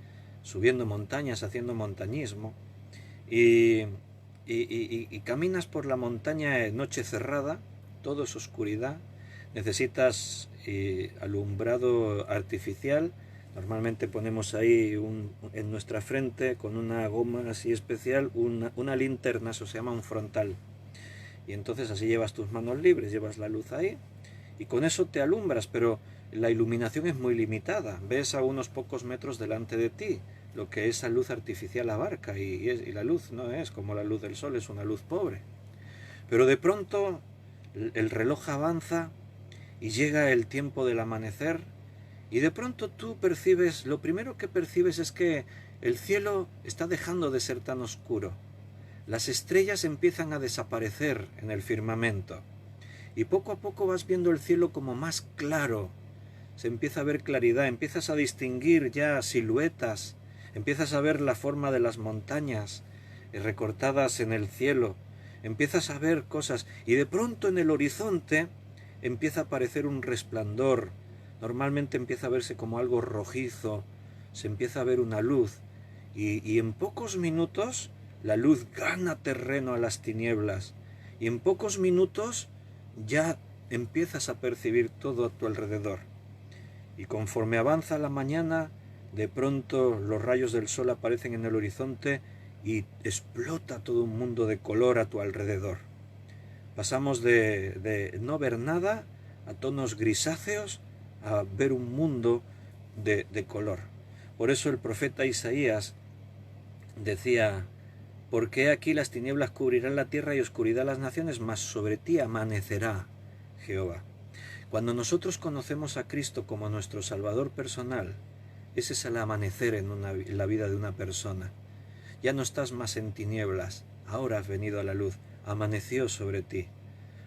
subiendo montañas, haciendo montañismo, y caminas por la montaña en noche cerrada, todo es oscuridad, necesitas alumbrado artificial. Normalmente ponemos ahí en nuestra frente con una goma así especial una linterna, eso se llama un frontal, y entonces así llevas tus manos libres, llevas la luz ahí y con eso te alumbras, pero la iluminación es muy limitada, ves a unos pocos metros delante de ti lo que esa luz artificial abarca, y la luz no es como la luz del sol, es una luz pobre. Pero de pronto el reloj avanza y llega el tiempo del amanecer, y de pronto tú percibes, lo primero que percibes es que el cielo está dejando de ser tan oscuro. Las estrellas empiezan a desaparecer en el firmamento y poco a poco vas viendo el cielo como más claro. Se empieza a ver claridad, empiezas a distinguir ya siluetas, empiezas a ver la forma de las montañas recortadas en el cielo, empiezas a ver cosas y de pronto en el horizonte empieza a aparecer un resplandor. Normalmente empieza a verse como algo rojizo, se empieza a ver una luz y en pocos minutos la luz gana terreno a las tinieblas y en pocos minutos ya empiezas a percibir todo a tu alrededor. Y conforme avanza la mañana, de pronto los rayos del sol aparecen en el horizonte y explota todo un mundo de color a tu alrededor. Pasamos de no ver nada a tonos grisáceos a ver un mundo de color. Por eso el profeta Isaías decía, porque aquí las tinieblas cubrirán la tierra y oscuridad las naciones, mas sobre ti amanecerá Jehová. Cuando nosotros conocemos a Cristo como nuestro Salvador personal, ese es el amanecer en la vida de una persona. Ya no estás más en tinieblas, ahora has venido a la luz, amaneció sobre ti.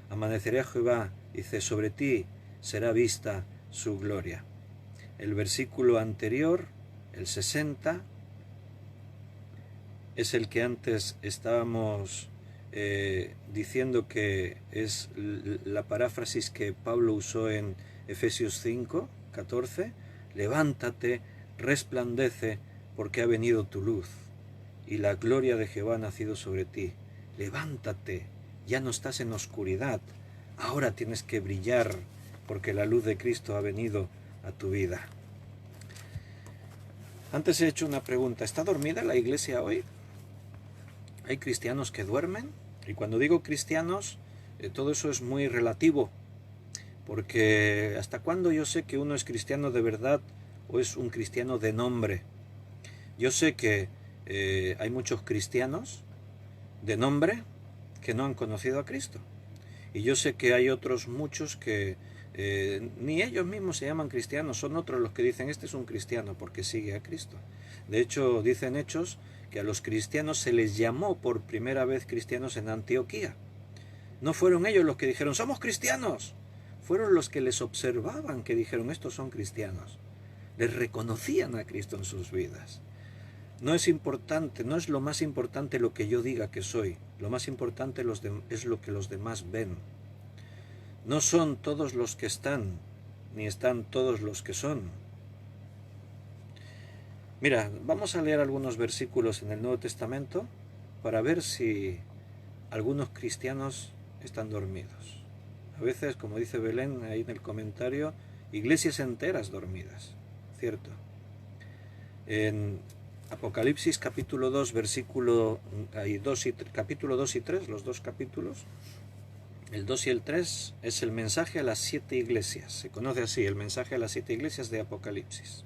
Amanecerá Jehová, dice, sobre ti será vista su gloria. El versículo anterior, el 60, es el que antes estábamos diciendo que es la paráfrasis que Pablo usó en Efesios 5, 14. Levántate, resplandece, porque ha venido tu luz, y la gloria de Jehová ha nacido sobre ti. Levántate, ya no estás en oscuridad, ahora tienes que brillar, porque la luz de Cristo ha venido a tu vida. Antes he hecho una pregunta, ¿está dormida la iglesia hoy? ¿Hay cristianos que duermen? Y cuando digo cristianos, todo eso es muy relativo, porque ¿hasta cuándo yo sé que uno es cristiano de verdad o es un cristiano de nombre? Yo sé que hay muchos cristianos de nombre que no han conocido a Cristo. Y yo sé que hay otros muchos que ni ellos mismos se llaman cristianos, son otros los que dicen, este es un cristiano porque sigue a Cristo. De hecho, dicen Hechos que a los cristianos se les llamó por primera vez cristianos en Antioquía. No fueron ellos los que dijeron, somos cristianos. Fueron los que les observaban que dijeron, estos son cristianos. Les reconocían a Cristo en sus vidas. No es importante, no es lo más importante lo que yo diga que soy. Lo más importante es lo que los demás ven. No son todos los que están, ni están todos los que son. Mira, vamos a leer algunos versículos en el Nuevo Testamento para ver si algunos cristianos están dormidos. A veces, como dice Belén ahí en el comentario, iglesias enteras dormidas, ¿cierto? En Apocalipsis capítulo 2, capítulo 2 y 3, los dos capítulos, El 2 y el 3 es el mensaje a las 7 iglesias. Se conoce así, el mensaje a las 7 iglesias de Apocalipsis.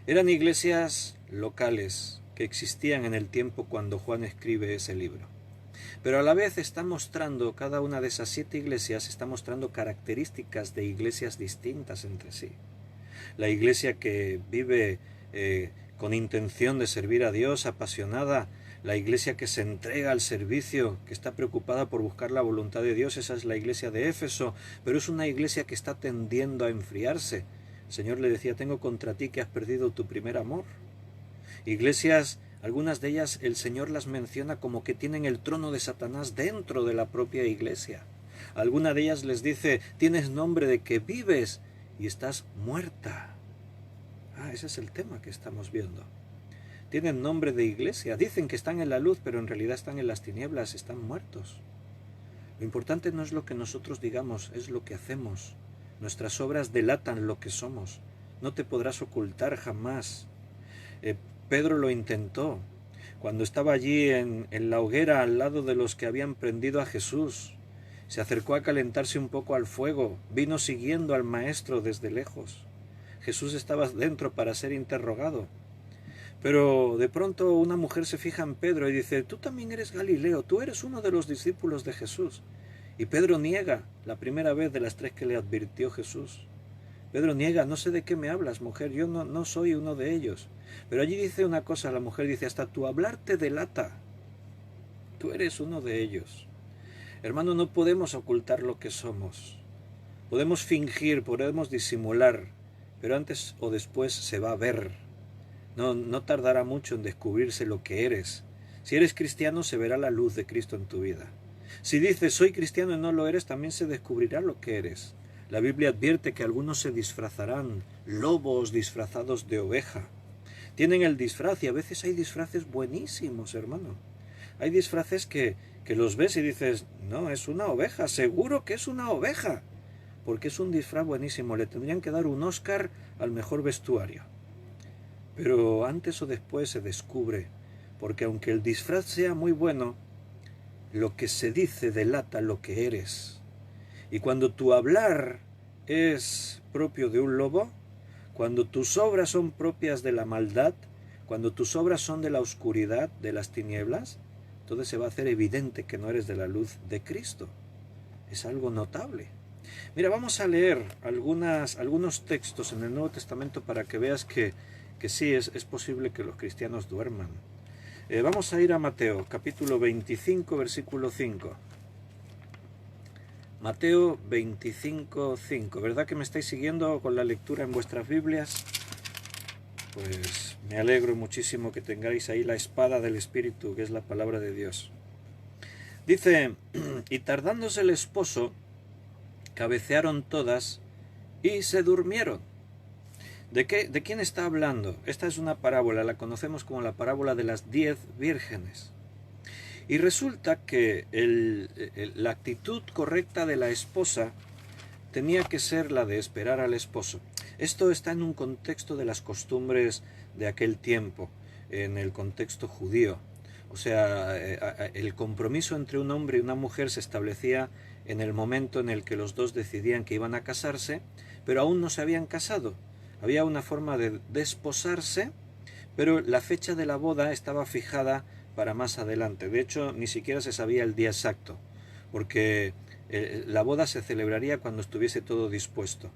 Eran iglesias locales que existían en el tiempo cuando Juan escribe ese libro. Pero a la vez está mostrando, cada una de esas 7 iglesias está mostrando características de iglesias distintas entre sí. La iglesia que vive con intención de servir a Dios, apasionada, la iglesia que se entrega al servicio, que está preocupada por buscar la voluntad de Dios, esa es la iglesia de Éfeso, pero es una iglesia que está tendiendo a enfriarse. El Señor le decía, tengo contra ti que has perdido tu primer amor. Iglesias, algunas de ellas el Señor las menciona como que tienen el trono de Satanás dentro de la propia iglesia. Alguna de ellas les dice, tienes nombre de que vives y estás muerta. Ese es el tema que estamos viendo. Tienen nombre de iglesia, dicen que están en la luz, pero en realidad están en las tinieblas, están muertos. Lo importante no es lo que nosotros digamos, es lo que hacemos. Nuestras obras delatan lo que somos. No te podrás ocultar jamás. Pedro lo intentó. Cuando estaba allí en la hoguera al lado de los que habían prendido a Jesús, se acercó a calentarse un poco al fuego, vino siguiendo al maestro desde lejos. Jesús estaba dentro para ser interrogado. Pero de pronto una mujer se fija en Pedro y dice, tú también eres Galileo, tú eres uno de los discípulos de Jesús. Y Pedro niega, la primera vez de las 3 que le advirtió Jesús. Pedro niega, no sé de qué me hablas, mujer, yo no soy uno de ellos. Pero allí dice una cosa, la mujer dice, hasta tu hablar te delata. Tú eres uno de ellos. Hermano, no podemos ocultar lo que somos. Podemos fingir, podemos disimular, pero antes o después se va a ver. No tardará mucho en descubrirse lo que eres. Si eres cristiano, se verá la luz de Cristo en tu vida. Si dices, soy cristiano y no lo eres, también se descubrirá lo que eres. La Biblia advierte que algunos se disfrazarán, lobos disfrazados de oveja. Tienen el disfraz y a veces hay disfraces buenísimos, hermano. Hay disfraces que los ves y dices, no, es una oveja, seguro que es una oveja. Porque es un disfraz buenísimo, le tendrían que dar un Oscar al mejor vestuario. Pero antes o después se descubre, porque aunque el disfraz sea muy bueno, lo que se dice delata lo que eres. Y cuando tu hablar es propio de un lobo, cuando tus obras son propias de la maldad, cuando tus obras son de la oscuridad, de las tinieblas, entonces se va a hacer evidente que no eres de la luz de Cristo. Es algo notable. Mira, vamos a leer algunos textos en el Nuevo Testamento para que veas que sí, es posible que los cristianos duerman. Vamos a ir a Mateo, capítulo 25, versículo 5. Mateo 25, 5. ¿Verdad que me estáis siguiendo con la lectura en vuestras Biblias? Pues me alegro muchísimo que tengáis ahí la espada del Espíritu, que es la palabra de Dios. Dice, y tardándose el esposo, cabecearon todas y se durmieron. ¿De quién está hablando? Esta es una parábola, la conocemos como la parábola de las 10 vírgenes. Y resulta que la actitud correcta de la esposa tenía que ser la de esperar al esposo. Esto está en un contexto de las costumbres de aquel tiempo, en el contexto judío. O sea, el compromiso entre un hombre y una mujer se establecía en el momento en el que los dos decidían que iban a casarse, pero aún no se habían casado. Había una forma de desposarse, pero la fecha de la boda estaba fijada para más adelante. De hecho, ni siquiera se sabía el día exacto, porque la boda se celebraría cuando estuviese todo dispuesto.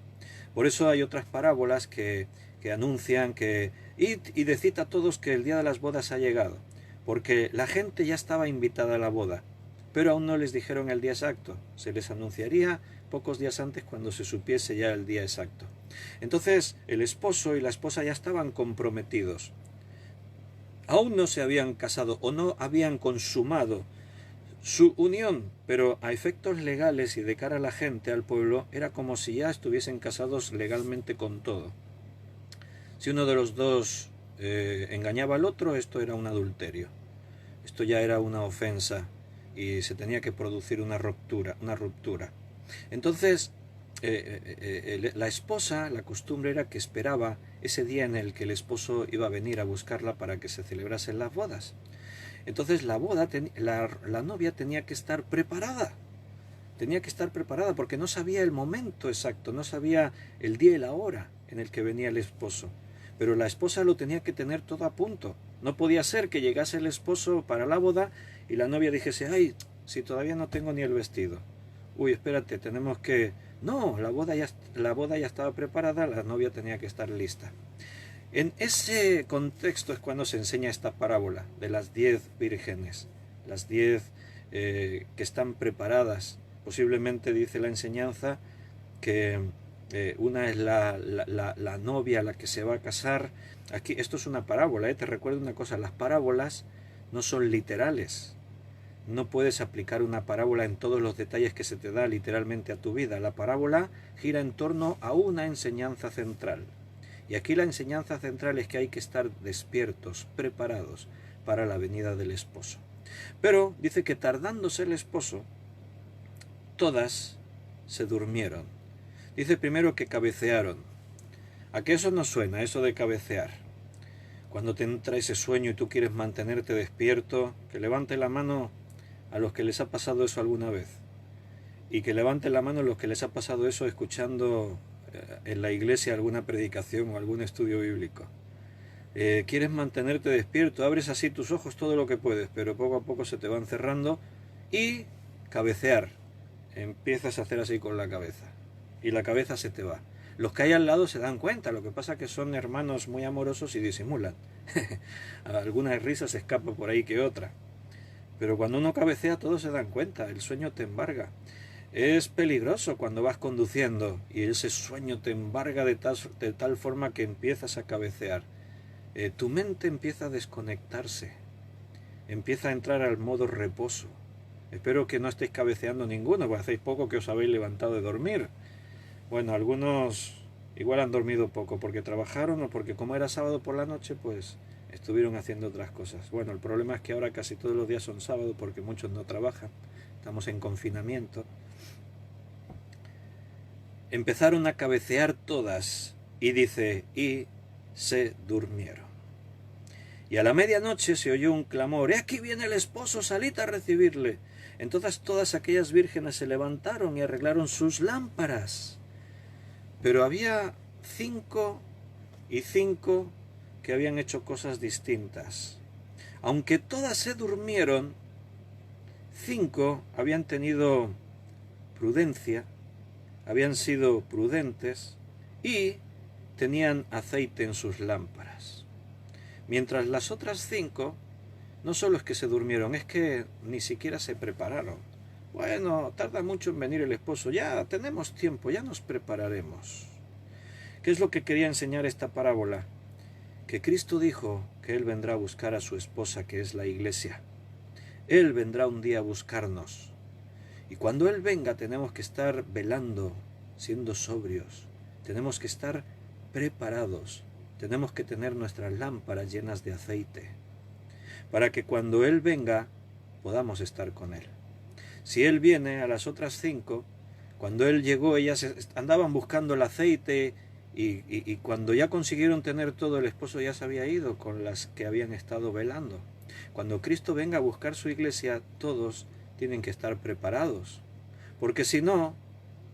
Por eso hay otras parábolas que anuncian que id y decid a todos que el día de las bodas ha llegado, porque la gente ya estaba invitada a la boda, pero aún no les dijeron el día exacto. Se les anunciaría pocos días antes cuando se supiese ya el día exacto. Entonces el esposo y la esposa ya estaban comprometidos. Aún no se habían casado o no habían consumado su unión, pero a efectos legales y de cara a la gente, al pueblo, era como si ya estuviesen casados legalmente con todo. Si uno de los dos engañaba al otro, esto era un adulterio. Esto ya era una ofensa y se tenía que producir una ruptura. Entonces, la esposa, la costumbre era que esperaba ese día en el que el esposo iba a venir a buscarla para que se celebrasen las bodas. Entonces la novia tenía que estar preparada, tenía que estar preparada porque no sabía el momento exacto, no sabía el día y la hora en el que venía el esposo. Pero la esposa lo tenía que tener todo a punto. No podía ser que llegase el esposo para la boda y la novia dijese, ay, si todavía no tengo ni el vestido. Uy, espérate, tenemos que... No, la boda ya estaba preparada, la novia tenía que estar lista. En ese contexto es cuando se enseña esta parábola de las 10 vírgenes, las 10 que están preparadas. Posiblemente dice la enseñanza que una es la novia, la que se va a casar. Aquí, esto es una parábola, te recuerdo una cosa, las parábolas no son literales. No puedes aplicar una parábola en todos los detalles que se te da literalmente a tu vida. La parábola gira en torno a una enseñanza central. Y aquí la enseñanza central es que hay que estar despiertos, preparados para la venida del esposo. Pero dice que tardándose el esposo, todas se durmieron. Dice primero que cabecearon. ¿A qué eso nos suena, eso de cabecear? Cuando te entra ese sueño y tú quieres mantenerte despierto, que levante la mano a los que les ha pasado eso alguna vez. Y que levante la mano a los que les ha pasado eso escuchando en la iglesia alguna predicación o algún estudio bíblico. Quieres mantenerte despierto, abres así tus ojos todo lo que puedes, pero poco a poco se te van cerrando y cabecear. Empiezas a hacer así con la cabeza y la cabeza se te va. Los que hay al lado se dan cuenta, lo que pasa es que son hermanos muy amorosos y disimulan. Alguna risa se escapa por ahí que otra. Pero cuando uno cabecea todos se dan cuenta, el sueño te embarga. Es peligroso cuando vas conduciendo y ese sueño te embarga de tal forma que empiezas a cabecear. Tu mente empieza a desconectarse, empieza a entrar al modo reposo. Espero que no estéis cabeceando ninguno, porque hacéis poco que os habéis levantado de dormir. Bueno, algunos igual han dormido poco porque trabajaron o porque como era sábado por la noche, pues estuvieron haciendo otras cosas. Bueno, el problema es que ahora casi todos los días son sábado porque muchos no trabajan. Estamos en confinamiento. Empezaron a cabecear todas y dice, y se durmieron. Y a la medianoche se oyó un clamor, ¡he aquí viene el esposo, salid a recibirle! Entonces todas aquellas vírgenes se levantaron y arreglaron sus lámparas. Pero había 5 y 5 que habían hecho cosas distintas. Aunque todas se durmieron, 5 habían tenido prudencia, habían sido prudentes y tenían aceite en sus lámparas. Mientras las otras 5, no solo es que se durmieron, es que ni siquiera se prepararon. Bueno, tarda mucho en venir el esposo, ya tenemos tiempo, ya nos prepararemos. ¿Qué es lo que quería enseñar esta parábola? Que Cristo dijo que Él vendrá a buscar a su esposa, que es la iglesia. Él vendrá un día a buscarnos. Y cuando Él venga tenemos que estar velando, siendo sobrios. Tenemos que estar preparados. Tenemos que tener nuestras lámparas llenas de aceite. Para que cuando Él venga podamos estar con Él. Si Él viene a las otras 5, cuando Él llegó ellas andaban buscando el aceite y cuando ya consiguieron tener todo, el esposo ya se había ido con las que habían estado velando. Cuando Cristo venga a buscar su iglesia, todos tienen que estar preparados, porque si no,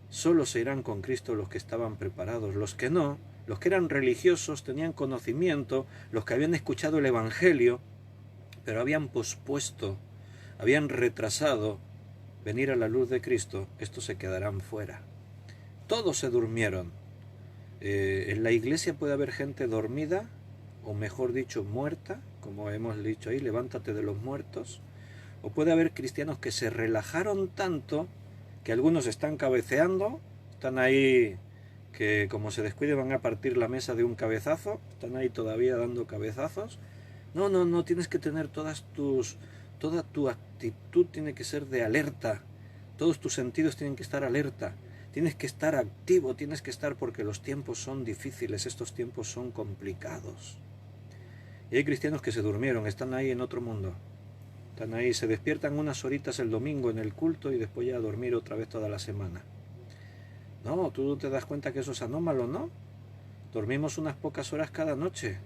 solo se irán con Cristo los que estaban preparados. Los que no, los que eran religiosos, tenían conocimiento, los que habían escuchado el Evangelio, pero habían pospuesto, habían retrasado venir a la luz de Cristo, estos se quedarán fuera. Todos se durmieron. En la iglesia puede haber gente dormida, o mejor dicho, muerta, como hemos dicho ahí, levántate de los muertos. O puede haber cristianos que se relajaron tanto que algunos están cabeceando, están ahí que como se descuide van a partir la mesa de un cabezazo, están ahí todavía dando cabezazos. No, tienes que tener toda tu actitud tiene que ser de alerta, todos tus sentidos tienen que estar alerta, tienes que estar activo, tienes que estar porque los tiempos son difíciles, estos tiempos son complicados. Y hay cristianos que se durmieron, están ahí en otro mundo. Están ahí, se despiertan unas horitas el domingo en el culto y después ya a dormir otra vez toda la semana. No, tú te das cuenta que eso es anómalo, ¿no? Dormimos unas pocas horas cada noche.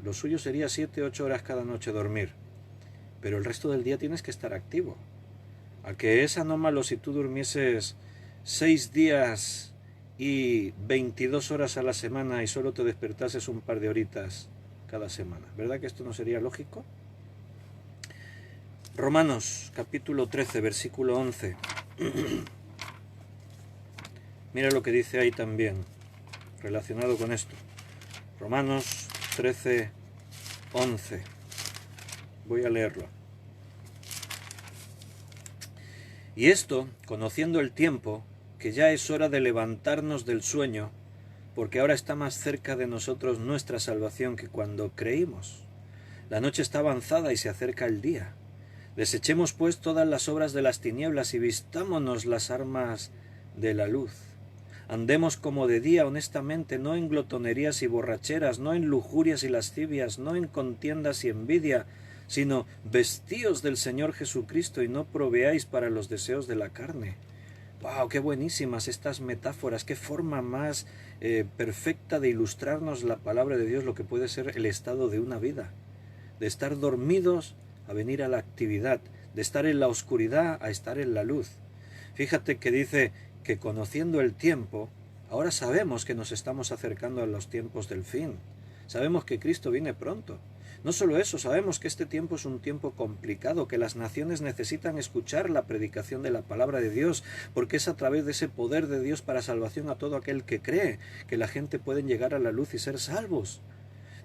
Lo suyo sería 7, 8 horas cada noche dormir. Pero el resto del día tienes que estar activo. a que es anómalo si tú durmieses 6 días y 22 horas a la semana y solo te despertases un par de horitas cada semana. ¿Verdad que esto no sería lógico? Romanos capítulo 13, versículo 11. Mira lo que dice ahí también, relacionado con esto. Romanos 13, 11. Voy a leerlo. Y esto, conociendo el tiempo, que ya es hora de levantarnos del sueño, porque ahora está más cerca de nosotros nuestra salvación que cuando creímos. La noche está avanzada y se acerca el día. Desechemos pues todas las obras de las tinieblas y vistámonos las armas de la luz. Andemos como de día honestamente, no en glotonerías y borracheras, no en lujurias y lascivias, no en contiendas y envidia, sino vestíos del Señor Jesucristo y no proveáis para los deseos de la carne. ¡Wow! ¡Qué buenísimas estas metáforas! ¡Qué forma más perfecta de ilustrarnos la palabra de Dios, lo que puede ser el estado de una vida! De estar dormidos a venir a la actividad, de estar en la oscuridad a estar en la luz. Fíjate que dice que conociendo el tiempo, ahora sabemos que nos estamos acercando a los tiempos del fin. Sabemos que Cristo viene pronto. No solo eso, sabemos que este tiempo es un tiempo complicado, que las naciones necesitan escuchar la predicación de la palabra de Dios, porque es a través de ese poder de Dios para salvación a todo aquel que cree, que la gente puede llegar a la luz y ser salvos.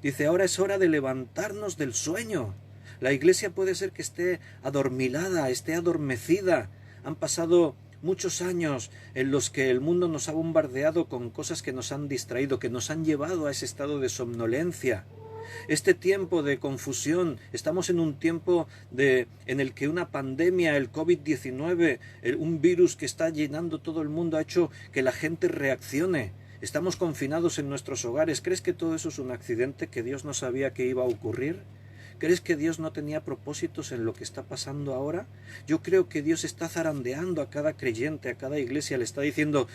Dice, ahora es hora de levantarnos del sueño. La iglesia puede ser que esté adormilada, esté adormecida. Han pasado muchos años en los que el mundo nos ha bombardeado con cosas que nos han distraído, que nos han llevado a ese estado de somnolencia. Este tiempo de confusión, estamos en un tiempo en el que una pandemia, el COVID-19, un virus que está llenando todo el mundo ha hecho que la gente reaccione. Estamos confinados en nuestros hogares. ¿Crees que todo eso es un accidente que Dios no sabía que iba a ocurrir? ¿Crees que Dios no tenía propósitos en lo que está pasando ahora? Yo creo que Dios está zarandeando a cada creyente, a cada iglesia, le está diciendo,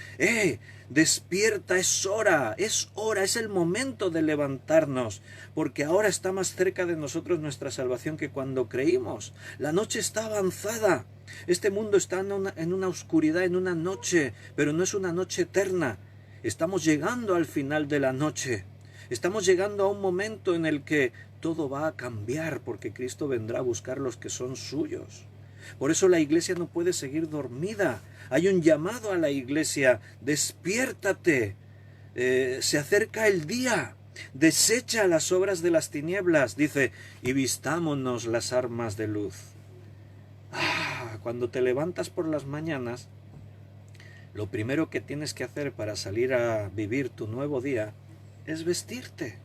despierta, es hora, es el momento de levantarnos, porque ahora está más cerca de nosotros nuestra salvación que cuando creímos. La noche está avanzada. Este mundo está en una oscuridad, en una noche, pero no es una noche eterna. Estamos llegando al final de la noche. Estamos llegando a un momento en el que todo va a cambiar porque Cristo vendrá a buscar los que son suyos. Por eso la iglesia no puede seguir dormida. Hay un llamado a la iglesia, despiértate, se acerca el día, desecha las obras de las tinieblas, dice, y vistámonos las armas de luz. Cuando te levantas por las mañanas, lo primero que tienes que hacer para salir a vivir tu nuevo día es vestirte.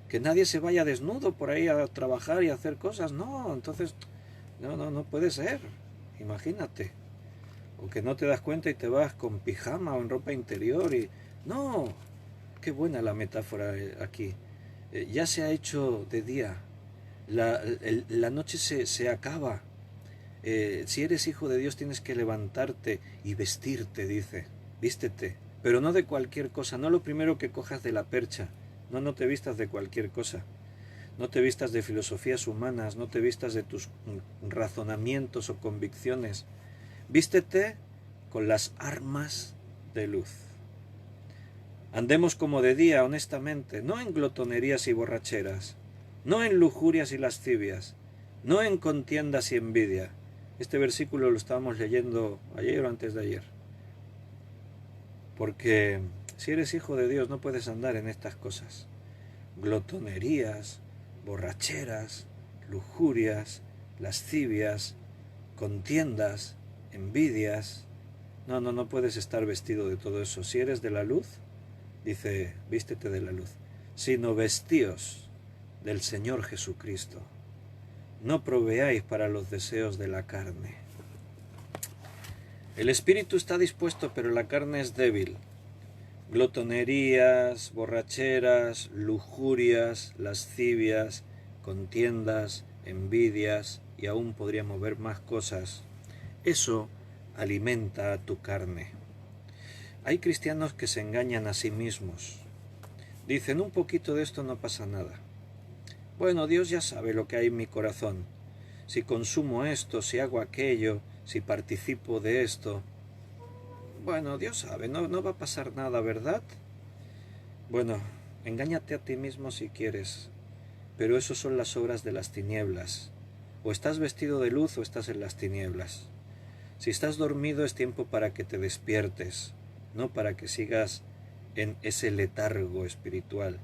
Que nadie se vaya desnudo por ahí a trabajar y a hacer cosas. No, entonces, no puede ser. Imagínate. O que no te das cuenta y te vas con pijama o en ropa interior y... No, qué buena la metáfora aquí. Ya se ha hecho de día. La noche se acaba. Si eres hijo de Dios tienes que levantarte y vestirte, dice. Vístete. Pero no de cualquier cosa, no lo primero que cojas de la percha. No te vistas de cualquier cosa. No te vistas de filosofías humanas, no te vistas de tus razonamientos o convicciones. Vístete con las armas de luz. Andemos como de día, honestamente, no en glotonerías y borracheras, no en lujurias y lascivias, no en contiendas y envidia. Este versículo lo estábamos leyendo ayer o antes de ayer. Porque si eres hijo de Dios no puedes andar en estas cosas. Glotonerías, borracheras, lujurias, lascivias, contiendas, envidias. No puedes estar vestido de todo eso. Si eres de la luz, dice, vístete de la luz, sino vestíos del Señor Jesucristo. No proveáis para los deseos de la carne. El espíritu está dispuesto, pero la carne es débil. Glotonerías, borracheras, lujurias, lascivias, contiendas, envidias, y aún podríamos ver más cosas. Eso alimenta a tu carne. Hay cristianos que se engañan a sí mismos. Dicen, un poquito de esto no pasa nada. Bueno, Dios ya sabe lo que hay en mi corazón. Si consumo esto, si hago aquello, si participo de esto, bueno, Dios sabe, no va a pasar nada, ¿verdad? Bueno, engáñate a ti mismo si quieres, pero eso son las obras de las tinieblas. O estás vestido de luz o estás en las tinieblas. Si estás dormido es tiempo para que te despiertes, no para que sigas en ese letargo espiritual.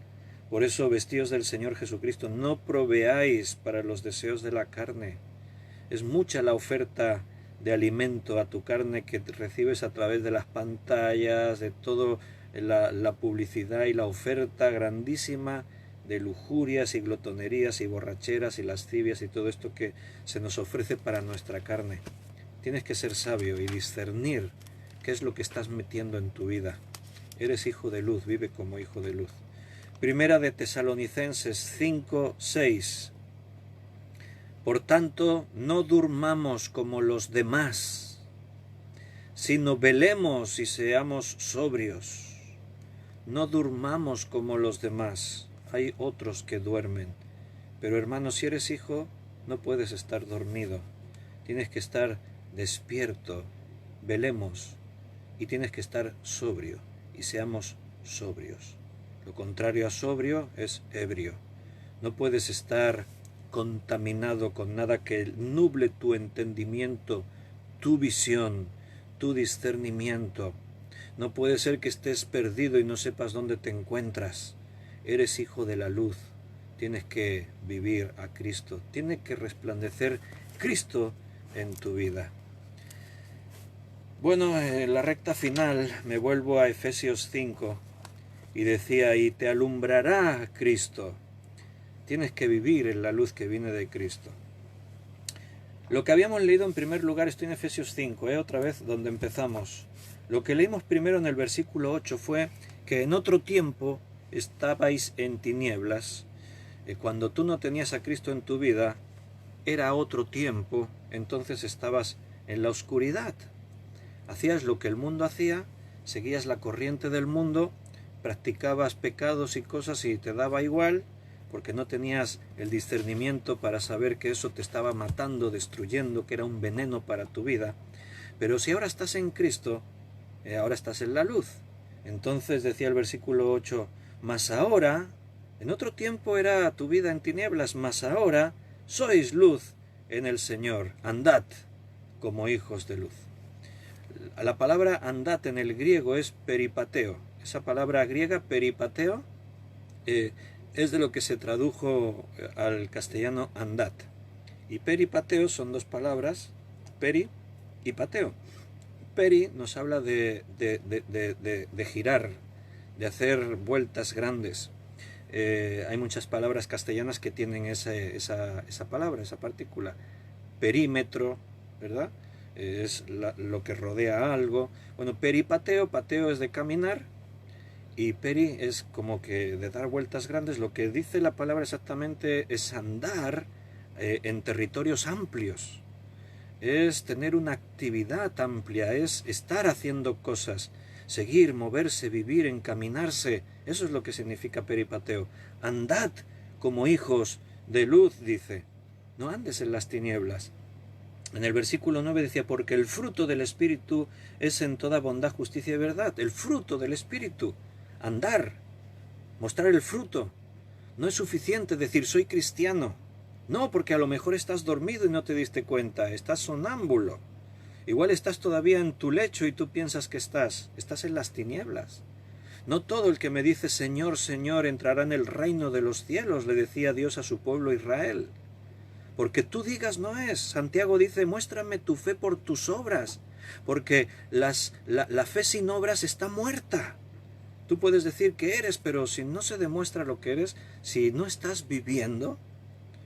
Por eso, vestidos del Señor Jesucristo, no proveáis para los deseos de la carne. Es mucha la oferta de alimento a tu carne que recibes a través de las pantallas, de toda la publicidad y la oferta grandísima de lujurias y glotonerías y borracheras y lascivias y todo esto que se nos ofrece para nuestra carne. Tienes que ser sabio y discernir qué es lo que estás metiendo en tu vida. Eres hijo de luz, vive como hijo de luz. Primera de Tesalonicenses 5:6. Por tanto, no durmamos como los demás, sino velemos y seamos sobrios. No durmamos como los demás. Hay otros que duermen. Pero hermano, si eres hijo, no puedes estar dormido. Tienes que estar despierto. Velemos. Y tienes que estar sobrio. Y seamos sobrios. Lo contrario a sobrio es ebrio. No puedes estar contaminado con nada que nuble tu entendimiento, tu visión, tu discernimiento. No puede ser que estés perdido y no sepas dónde te encuentras. Eres hijo de la luz. Tienes que vivir a Cristo. Tiene que resplandecer Cristo en tu vida. Bueno, en la recta final me vuelvo a Efesios 5 y decía, y te alumbrará Cristo. Tienes que vivir en la luz que viene de Cristo. Lo que habíamos leído en primer lugar, estoy en Efesios 5, otra vez donde empezamos. Lo que leímos primero en el versículo 8 fue que en otro tiempo estabais en tinieblas. Cuando tú no tenías a Cristo en tu vida, era otro tiempo, entonces estabas en la oscuridad. Hacías lo que el mundo hacía, seguías la corriente del mundo, practicabas pecados y cosas y te daba igual, porque no tenías el discernimiento para saber que eso te estaba matando, destruyendo, que era un veneno para tu vida. Pero si ahora estás en Cristo, ahora estás en la luz. Entonces decía el versículo 8, mas ahora, en otro tiempo era tu vida en tinieblas, mas ahora sois luz en el Señor. Andad como hijos de luz. La palabra andad en el griego es peripateo. Esa palabra griega, peripateo, es de lo que se tradujo al castellano andad. Y peripateo son dos palabras, peri y pateo. Peri nos habla de girar, de hacer vueltas grandes. Hay muchas palabras castellanas que tienen esa palabra, esa partícula. Perímetro, ¿verdad? Es lo que rodea algo. Bueno, peripateo, pateo es de caminar, y peri es como que de dar vueltas grandes. Lo que dice la palabra exactamente es andar en territorios amplios. Es tener una actividad amplia, es estar haciendo cosas, seguir, moverse, vivir, encaminarse. Eso es lo que significa peripateo. Andad como hijos de luz, dice. No andes en las tinieblas. En el versículo 9 decía, porque el fruto del Espíritu es en toda bondad, justicia y verdad. El fruto del Espíritu. Andar, mostrar el fruto. No es suficiente decir soy cristiano. No, porque a lo mejor estás dormido y no te diste cuenta, estás sonámbulo. Igual estás todavía en tu lecho y tú piensas que estás en las tinieblas. No todo el que me dice Señor, Señor entrará en el reino de los cielos, le decía Dios a su pueblo Israel. Porque tú digas no es. Santiago dice, muéstrame tu fe por tus obras, porque la fe sin obras está muerta. Tú puedes decir que eres, pero si no se demuestra lo que eres, si no estás viviendo,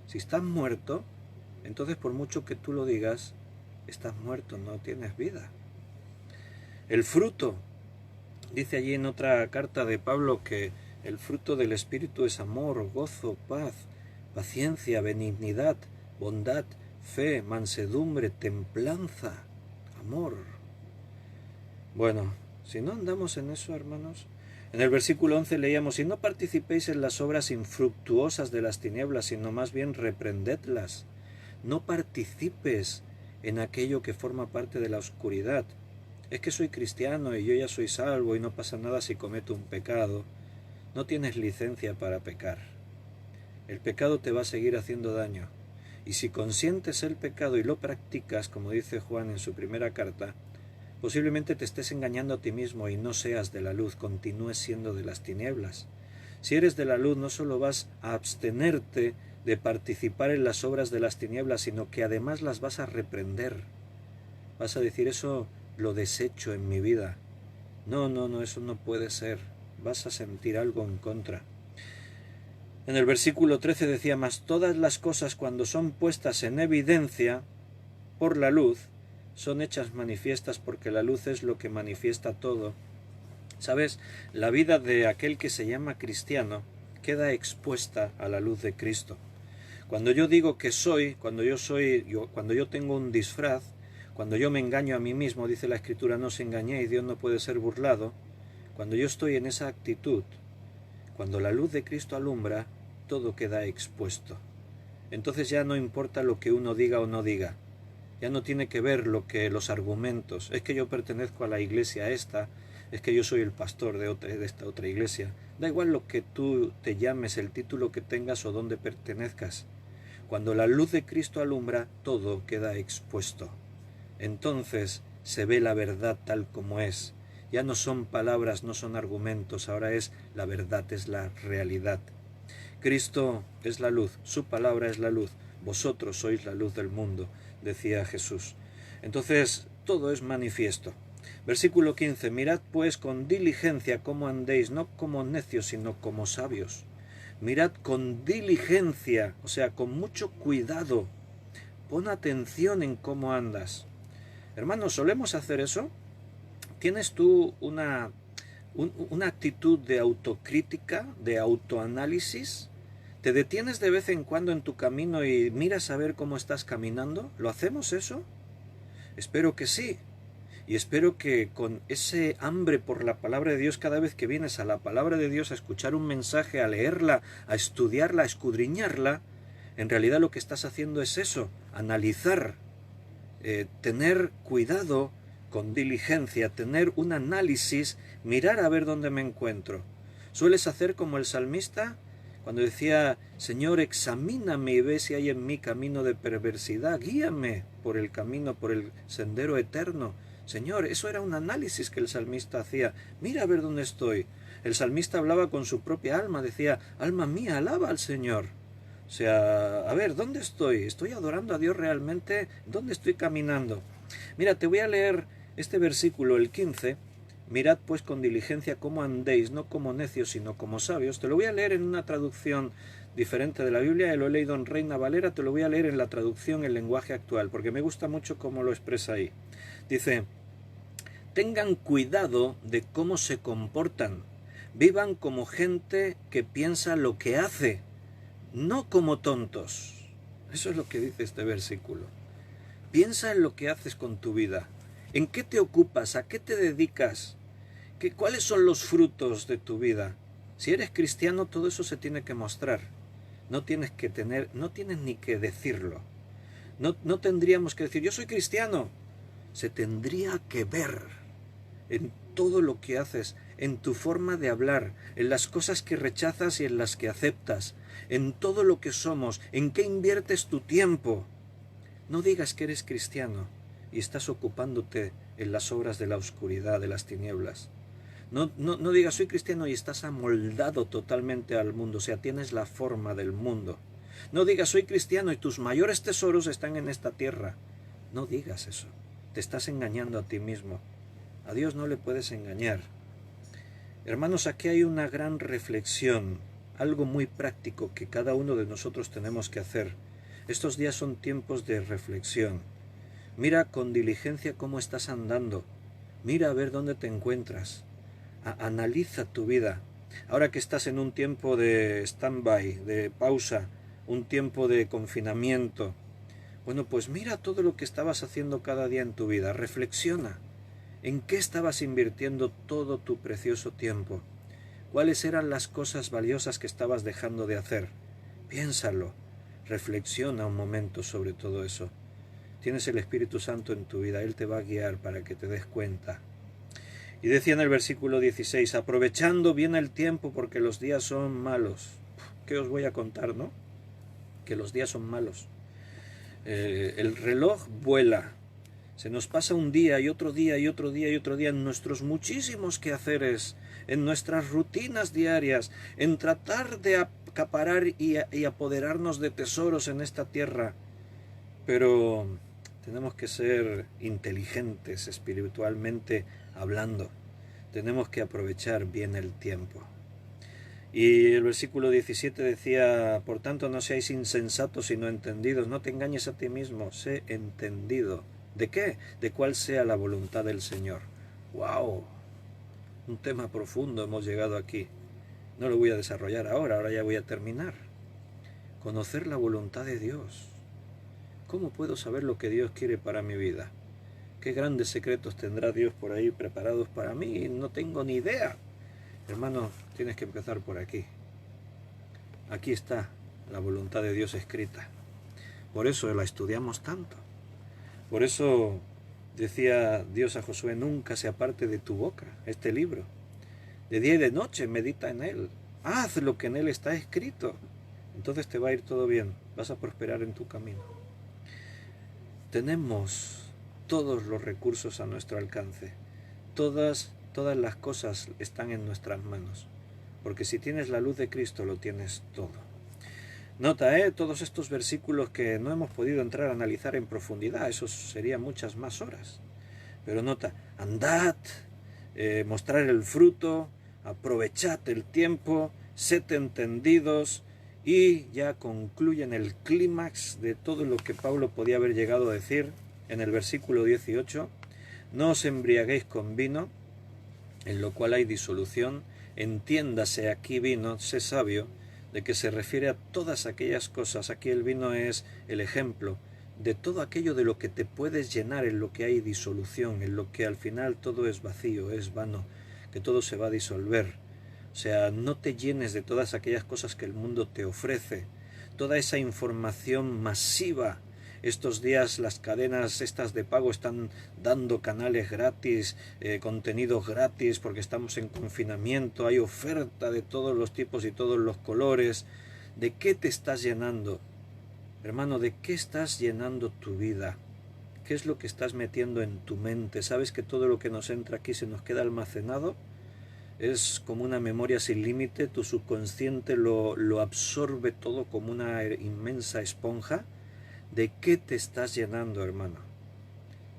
si estás muerto, entonces por mucho que tú lo digas, estás muerto, no tienes vida. El fruto, dice allí en otra carta de Pablo que el fruto del Espíritu es amor, gozo, paz, paciencia, benignidad, bondad, fe, mansedumbre, templanza, amor. Bueno, si no andamos en eso, hermanos. En el versículo 11 leíamos, y no participéis en las obras infructuosas de las tinieblas, sino más bien reprendedlas. No participes en aquello que forma parte de la oscuridad. Es que soy cristiano y yo ya soy salvo y no pasa nada si cometo un pecado. No tienes licencia para pecar. El pecado te va a seguir haciendo daño. Y si consientes el pecado y lo practicas, como dice Juan en su primera carta, posiblemente te estés engañando a ti mismo y no seas de la luz, continúes siendo de las tinieblas. Si eres de la luz, no solo vas a abstenerte de participar en las obras de las tinieblas, sino que además las vas a reprender. Vas a decir, eso lo desecho en mi vida. No, eso no puede ser. Vas a sentir algo en contra. En el versículo 13 decía, mas todas las cosas cuando son puestas en evidencia por la luz, son hechas manifiestas porque la luz es lo que manifiesta todo. ¿Sabes? La vida de aquel que se llama cristiano queda expuesta a la luz de Cristo. Cuando yo digo que soy, cuando yo tengo un disfraz, cuando yo me engaño a mí mismo, dice la Escritura, no os engañéis, Dios no puede ser burlado. Cuando yo estoy en esa actitud, cuando la luz de Cristo alumbra, todo queda expuesto. Entonces ya no importa lo que uno diga o no diga. Ya no tiene que ver los argumentos. Es que yo pertenezco a la iglesia esta, es que yo soy el pastor de esta otra iglesia. Da igual lo que tú te llames, el título que tengas o dónde pertenezcas. Cuando la luz de Cristo alumbra, todo queda expuesto. Entonces se ve la verdad tal como es. Ya no son palabras, no son argumentos, ahora es la verdad, es la realidad. Cristo es la luz, su palabra es la luz, vosotros sois la luz del mundo, decía Jesús. Entonces todo es manifiesto. Versículo 15, mirad pues con diligencia cómo andéis, no como necios, sino como sabios. Mirad con diligencia, o sea, con mucho cuidado. Pon atención en cómo andas. Hermanos, ¿solemos hacer eso? ¿Tienes tú una actitud de autocrítica, de autoanálisis? ¿Te detienes de vez en cuando en tu camino y miras a ver cómo estás caminando? ¿Lo hacemos eso? Espero que sí. Y espero que con ese hambre por la palabra de Dios, cada vez que vienes a la palabra de Dios a escuchar un mensaje, a leerla, a estudiarla, a escudriñarla, en realidad lo que estás haciendo es eso, analizar, tener cuidado con diligencia, tener un análisis, mirar a ver dónde me encuentro. ¿Sueles hacer como el salmista cuando decía, Señor, examíname y ve si hay en mí camino de perversidad, guíame por el camino, por el sendero eterno? Señor, eso era un análisis que el salmista hacía. Mira a ver dónde estoy. El salmista hablaba con su propia alma, decía, alma mía, alaba al Señor. O sea, a ver, ¿dónde estoy? ¿Estoy adorando a Dios realmente? ¿Dónde estoy caminando? Mira, te voy a leer este versículo, el 15. Mirad pues con diligencia cómo andéis, no como necios, sino como sabios. Te lo voy a leer en una traducción diferente de la Biblia, lo he leído en Reina Valera, te lo voy a leer en la traducción en lenguaje actual, porque me gusta mucho cómo lo expresa ahí. Dice, tengan cuidado de cómo se comportan, vivan como gente que piensa lo que hace, no como tontos. Eso es lo que dice este versículo. Piensa en lo que haces con tu vida. ¿En qué te ocupas? ¿A qué te dedicas? ¿Cuáles son los frutos de tu vida? Si eres cristiano, todo eso se tiene que mostrar. No tienes ni que decirlo. No tendríamos que decir, yo soy cristiano. Se tendría que ver en todo lo que haces, en tu forma de hablar, en las cosas que rechazas y en las que aceptas, en todo lo que somos, en qué inviertes tu tiempo. No digas que eres cristiano y estás ocupándote en las obras de la oscuridad, de las tinieblas. No digas soy cristiano y estás amoldado totalmente al mundo, o sea, tienes la forma del mundo. No digas soy cristiano y tus mayores tesoros están en esta tierra. No digas eso, te estás engañando a ti mismo. A Dios no le puedes engañar. Hermanos, aquí hay una gran reflexión, algo muy práctico que cada uno de nosotros tenemos que hacer. Estos días son tiempos de reflexión. Mira con diligencia cómo estás andando. Mira a ver dónde te encuentras. Analiza tu vida. Ahora que estás en un tiempo de stand-by, de pausa, un tiempo de confinamiento, bueno, pues mira todo lo que estabas haciendo cada día en tu vida. Reflexiona. ¿En qué estabas invirtiendo todo tu precioso tiempo? ¿Cuáles eran las cosas valiosas que estabas dejando de hacer? Piénsalo. Reflexiona un momento sobre todo eso. tienes el Espíritu Santo en tu vida, Él te va a guiar para que te des cuenta. Y decía en el versículo 16, aprovechando bien el tiempo porque los días son malos. ¿Qué os voy a contar, no? Que los días son malos. El reloj vuela. Se nos pasa un día y otro día y otro día y otro día en nuestros muchísimos quehaceres, en nuestras rutinas diarias, en tratar de acaparar y apoderarnos de tesoros en esta tierra. Pero tenemos que ser inteligentes espiritualmente hablando. Tenemos que aprovechar bien el tiempo. Y el versículo 17 decía, por tanto no seáis insensatos sino entendidos, no te engañes a ti mismo, sé entendido. ¿De qué? De cuál sea la voluntad del Señor. ¡Wow! Un tema profundo hemos llegado aquí. No lo voy a desarrollar ahora ya voy a terminar. Conocer la voluntad de Dios. ¿Cómo puedo saber lo que Dios quiere para mi vida? ¿Qué grandes secretos tendrá Dios por ahí preparados para mí? No tengo ni idea. Hermano, tienes que empezar por aquí. Aquí está la voluntad de Dios escrita. Por eso la estudiamos tanto. Por eso decía Dios a Josué, nunca se aparte de tu boca este libro. De día y de noche medita en él. Haz lo que en él está escrito. Entonces te va a ir todo bien. Vas a prosperar en tu camino. Tenemos todos los recursos a nuestro alcance. Todas las cosas están en nuestras manos. Porque si tienes la luz de Cristo, lo tienes todo. Nota, todos estos versículos que no hemos podido entrar a analizar en profundidad, eso sería muchas más horas. Pero nota, andad, mostrar el fruto, aprovechad el tiempo, sed entendidos, y ya concluyen el clímax de todo lo que Pablo podía haber llegado a decir en el versículo 18, no os embriaguéis con vino, en lo cual hay disolución, entiéndase aquí vino, sé sabio, de que se refiere a todas aquellas cosas. Aquí el vino es el ejemplo de todo aquello de lo que te puedes llenar, en lo que hay disolución, en lo que al final todo es vacío, es vano, que todo se va a disolver. O sea, no te llenes de todas aquellas cosas que el mundo te ofrece, toda esa información masiva. Estos días las cadenas estas de pago están dando canales gratis, contenidos gratis porque estamos en confinamiento, hay oferta de todos los tipos y todos los colores. ¿De qué te estás llenando? Hermano, ¿de qué estás llenando tu vida? ¿Qué es lo que estás metiendo en tu mente? ¿Sabes que todo lo que nos entra aquí se nos queda almacenado? Es como una memoria sin límite, tu subconsciente lo absorbe todo como una inmensa esponja. ¿De qué te estás llenando, hermano?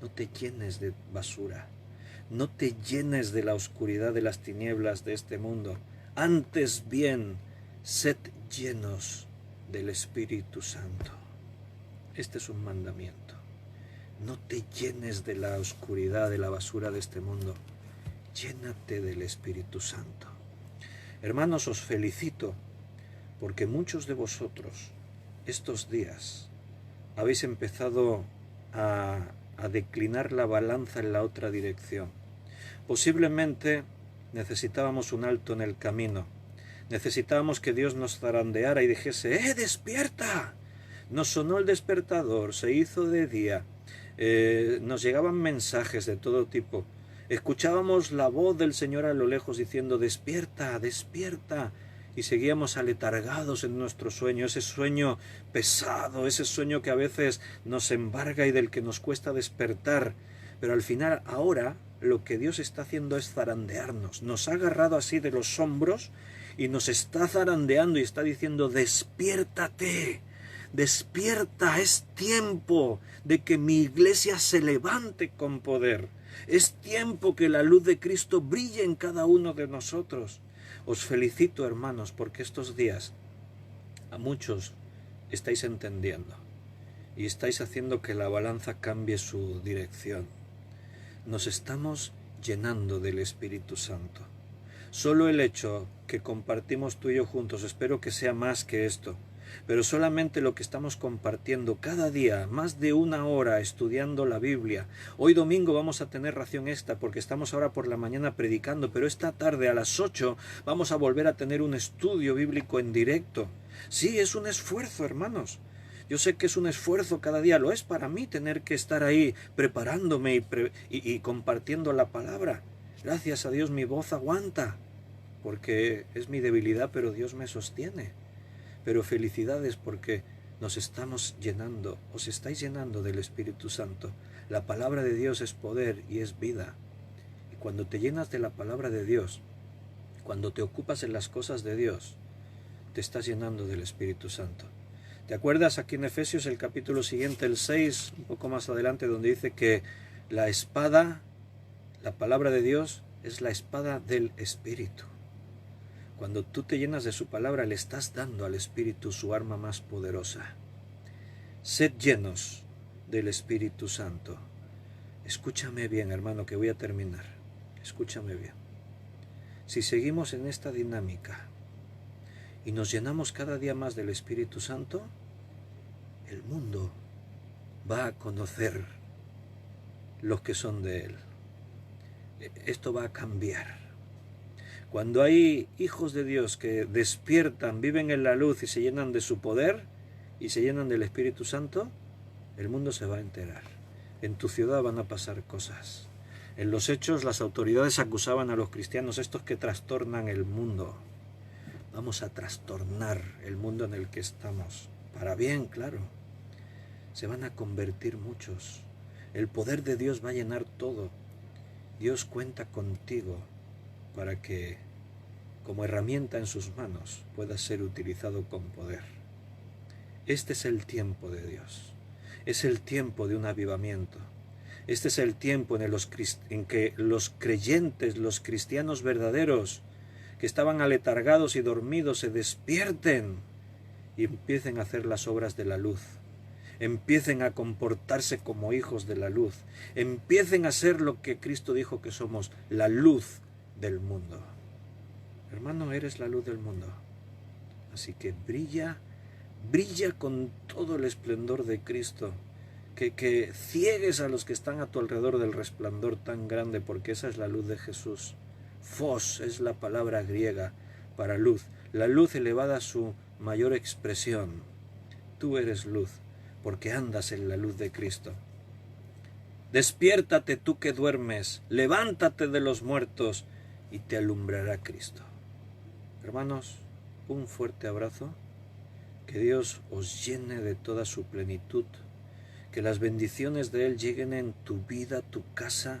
No te llenes de basura. No te llenes de la oscuridad de las tinieblas de este mundo. Antes bien, sed llenos del Espíritu Santo. Este es un mandamiento. No te llenes de la oscuridad, de la basura de este mundo. Llénate del Espíritu Santo. Hermanos, os felicito porque muchos de vosotros estos días habéis empezado a declinar la balanza en la otra dirección. Posiblemente necesitábamos un alto en el camino. Necesitábamos que Dios nos zarandeara y dijese, ¡despierta! Nos sonó el despertador, se hizo de día, nos llegaban mensajes de todo tipo. Escuchábamos la voz del Señor a lo lejos diciendo, ¡despierta, despierta! Y seguíamos aletargados en nuestro sueño, ese sueño pesado, ese sueño que a veces nos embarga y del que nos cuesta despertar. Pero al final, ahora, lo que Dios está haciendo es zarandearnos. Nos ha agarrado así de los hombros y nos está zarandeando y está diciendo, despiértate, despierta, es tiempo de que mi iglesia se levante con poder. Es tiempo que la luz de Cristo brille en cada uno de nosotros. Os felicito, hermanos, porque estos días a muchos estáis entendiendo y estáis haciendo que la balanza cambie su dirección. Nos estamos llenando del Espíritu Santo. Solo el hecho que compartimos tú y yo juntos, espero que sea más que esto, pero solamente lo que estamos compartiendo cada día, más de 1 hora estudiando la Biblia. Hoy domingo vamos a tener ración extra porque estamos ahora por la mañana predicando, pero esta tarde a las 8 vamos a volver a tener un estudio bíblico en directo. Sí, es un esfuerzo, hermanos. Yo sé que es un esfuerzo cada día, lo es para mí tener que estar ahí preparándome y compartiendo la palabra. Gracias a Dios mi voz aguanta, porque es mi debilidad, pero Dios me sostiene. Pero felicidades porque nos estamos llenando, os estáis llenando del Espíritu Santo. La palabra de Dios es poder y es vida. Y cuando te llenas de la palabra de Dios, cuando te ocupas en las cosas de Dios, te estás llenando del Espíritu Santo. ¿Te acuerdas aquí en Efesios el capítulo siguiente, el 6, un poco más adelante, donde dice que la espada, la palabra de Dios, es la espada del Espíritu? Cuando tú te llenas de su palabra, le estás dando al Espíritu su arma más poderosa. Sed llenos del Espíritu Santo. Escúchame bien, hermano, que voy a terminar. Escúchame bien. Si seguimos en esta dinámica y nos llenamos cada día más del Espíritu Santo, el mundo va a conocer los que son de Él. Esto va a cambiar. Cuando hay hijos de Dios que despiertan, viven en la luz y se llenan de su poder y se llenan del Espíritu Santo, el mundo se va a enterar. En tu ciudad van a pasar cosas. En los hechos las autoridades acusaban a los cristianos, estos que trastornan el mundo. Vamos a trastornar el mundo en el que estamos. Para bien, claro. Se van a convertir muchos. El poder de Dios va a llenar todo. Dios cuenta contigo para que, como herramienta en sus manos, puedas ser utilizado con poder. Este es el tiempo de Dios. Es el tiempo de un avivamiento. Este es el tiempo en que los creyentes, los cristianos verdaderos, que estaban aletargados y dormidos, se despierten y empiecen a hacer las obras de la luz. Empiecen a comportarse como hijos de la luz. Empiecen a ser lo que Cristo dijo que somos, la luz del mundo. Hermano, eres la luz del mundo. Así que brilla con todo el esplendor de Cristo. Que ciegues a los que están a tu alrededor del resplandor tan grande, porque esa es la luz de Jesús. Fos es la palabra griega para luz. La luz elevada a su mayor expresión. Tú eres luz, porque andas en la luz de Cristo. Despiértate tú que duermes, levántate de los muertos y te alumbrará Cristo. Hermanos, un fuerte abrazo. Que Dios os llene de toda su plenitud. Que las bendiciones de Él lleguen en tu vida, tu casa.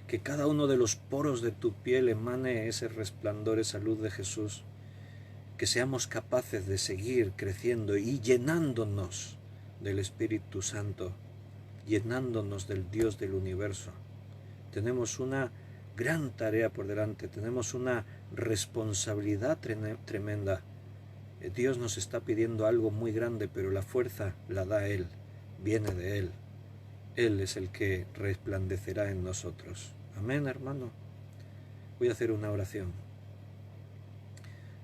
Que cada uno de los poros de tu piel emane ese resplandor, esa luz de Jesús. Que seamos capaces de seguir creciendo y llenándonos del Espíritu Santo. Llenándonos del Dios del universo. Tenemos una gran tarea por delante, tenemos una responsabilidad tremenda. Dios nos está pidiendo algo muy grande, pero la fuerza la da Él, viene de Él. Él es el que resplandecerá en nosotros. Amén, hermano. Voy a hacer una oración.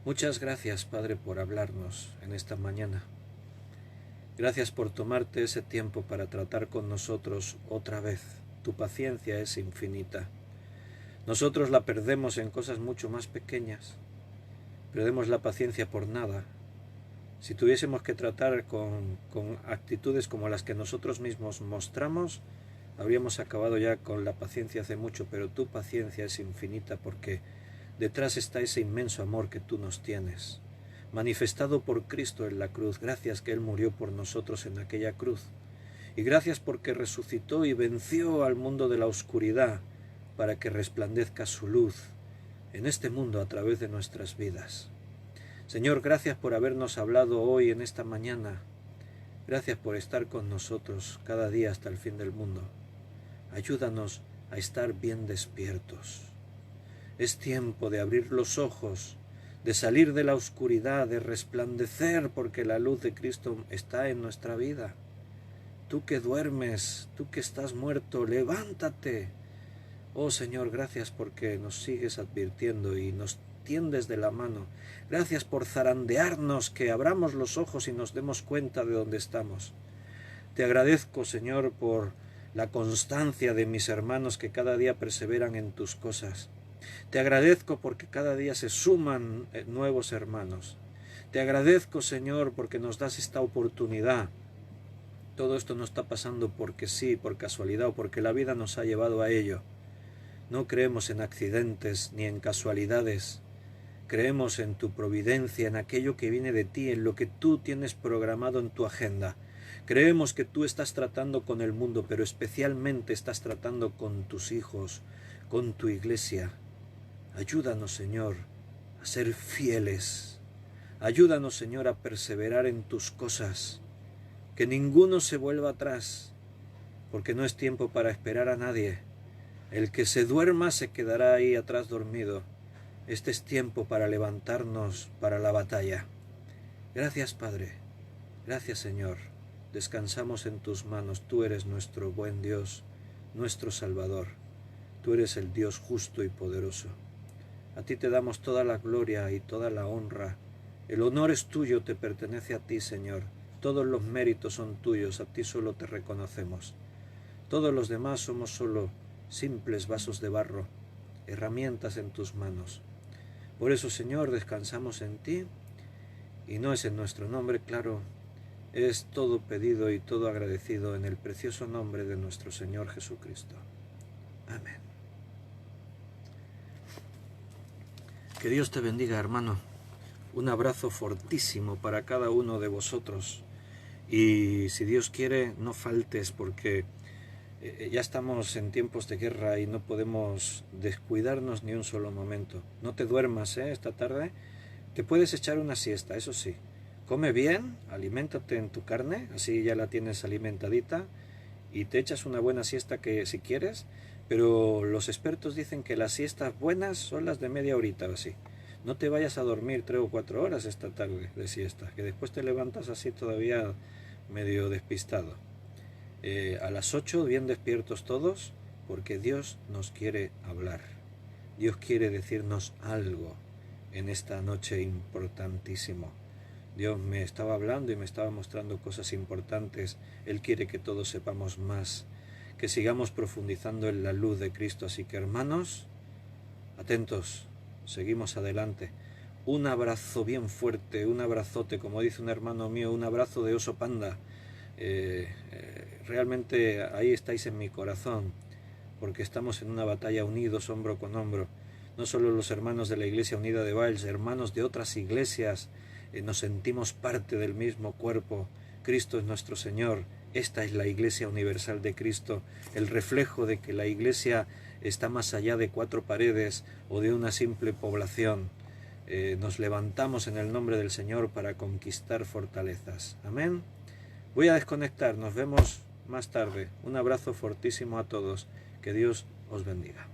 Muchas gracias, Padre, por hablarnos en esta mañana. Gracias por tomarte ese tiempo para tratar con nosotros otra vez. Tu paciencia es infinita. Nosotros la perdemos en cosas mucho más pequeñas. Perdemos la paciencia por nada. Si tuviésemos que tratar con actitudes como las que nosotros mismos mostramos, habríamos acabado ya con la paciencia hace mucho, pero tu paciencia es infinita porque detrás está ese inmenso amor que tú nos tienes, manifestado por Cristo en la cruz. Gracias que Él murió por nosotros en aquella cruz. Y gracias porque resucitó y venció al mundo de la oscuridad, para que resplandezca su luz en este mundo a través de nuestras vidas. Señor, gracias por habernos hablado hoy en esta mañana. Gracias por estar con nosotros cada día hasta el fin del mundo. Ayúdanos a estar bien despiertos. Es tiempo de abrir los ojos, de salir de la oscuridad, de resplandecer, porque la luz de Cristo está en nuestra vida. Tú que duermes, tú que estás muerto, levántate. Oh Señor, gracias porque nos sigues advirtiendo y nos tiendes de la mano. Gracias por zarandearnos, que abramos los ojos y nos demos cuenta de dónde estamos. Te agradezco, Señor, por la constancia de mis hermanos que cada día perseveran en tus cosas. Te agradezco porque cada día se suman nuevos hermanos. Te agradezco, Señor, porque nos das esta oportunidad Todo esto no está pasando porque sí, por casualidad o porque la vida nos ha llevado a ello. No creemos en accidentes ni en casualidades. Creemos en tu providencia, en aquello que viene de ti, en lo que tú tienes programado en tu agenda. Creemos que tú estás tratando con el mundo, pero especialmente estás tratando con tus hijos, con tu iglesia. Ayúdanos, Señor, a ser fieles. Ayúdanos, Señor, a perseverar en tus cosas. Que ninguno se vuelva atrás, porque no es tiempo para esperar a nadie. El que se duerma se quedará ahí atrás dormido. Este es tiempo para levantarnos para la batalla. Gracias, Padre. Gracias, Señor. Descansamos en tus manos. Tú eres nuestro buen Dios, nuestro Salvador. Tú eres el Dios justo y poderoso. A ti te damos toda la gloria y toda la honra. El honor es tuyo, te pertenece a ti, Señor. Todos los méritos son tuyos, a ti solo te reconocemos. Todos los demás somos solo simples vasos de barro, herramientas en tus manos. Por eso, Señor, descansamos en ti, y no es en nuestro nombre, claro, es todo pedido y todo agradecido en el precioso nombre de nuestro Señor Jesucristo. Amén. Que Dios te bendiga, hermano. Un abrazo fortísimo para cada uno de vosotros. Y si Dios quiere, no faltes, porque ya estamos en tiempos de guerra y no podemos descuidarnos ni un solo momento. No te duermas esta tarde. Te puedes echar una siesta, eso sí. Come bien, aliméntate en tu carne, así ya la tienes alimentadita, y te echas una buena siesta que si quieres, pero los expertos dicen que las siestas buenas son las de media horita o así. No te vayas a dormir 3 o 4 horas esta tarde de siesta, que después te levantas así todavía medio despistado. A las 8 bien despiertos todos, porque Dios nos quiere hablar. Dios quiere decirnos algo en esta noche importantísimo. Dios me estaba hablando y me estaba mostrando cosas importantes. Él quiere que todos sepamos más, que sigamos profundizando en la luz de Cristo. Así que, hermanos, atentos, seguimos adelante. Un abrazo bien fuerte, un abrazote, como dice un hermano mío, un abrazo de oso panda. Realmente ahí estáis en mi corazón, porque estamos en una batalla unidos hombro con hombro. No solo los hermanos de la Iglesia Unida de Valls, hermanos de otras iglesias, nos sentimos parte del mismo cuerpo. Cristo es nuestro Señor. Esta es la Iglesia Universal de Cristo, el reflejo de que la Iglesia está más allá de 4 paredes o de una simple población. Nos levantamos en el nombre del Señor para conquistar fortalezas. Amén. Voy a desconectar, nos vemos más tarde. Un abrazo fortísimo a todos. Que Dios os bendiga.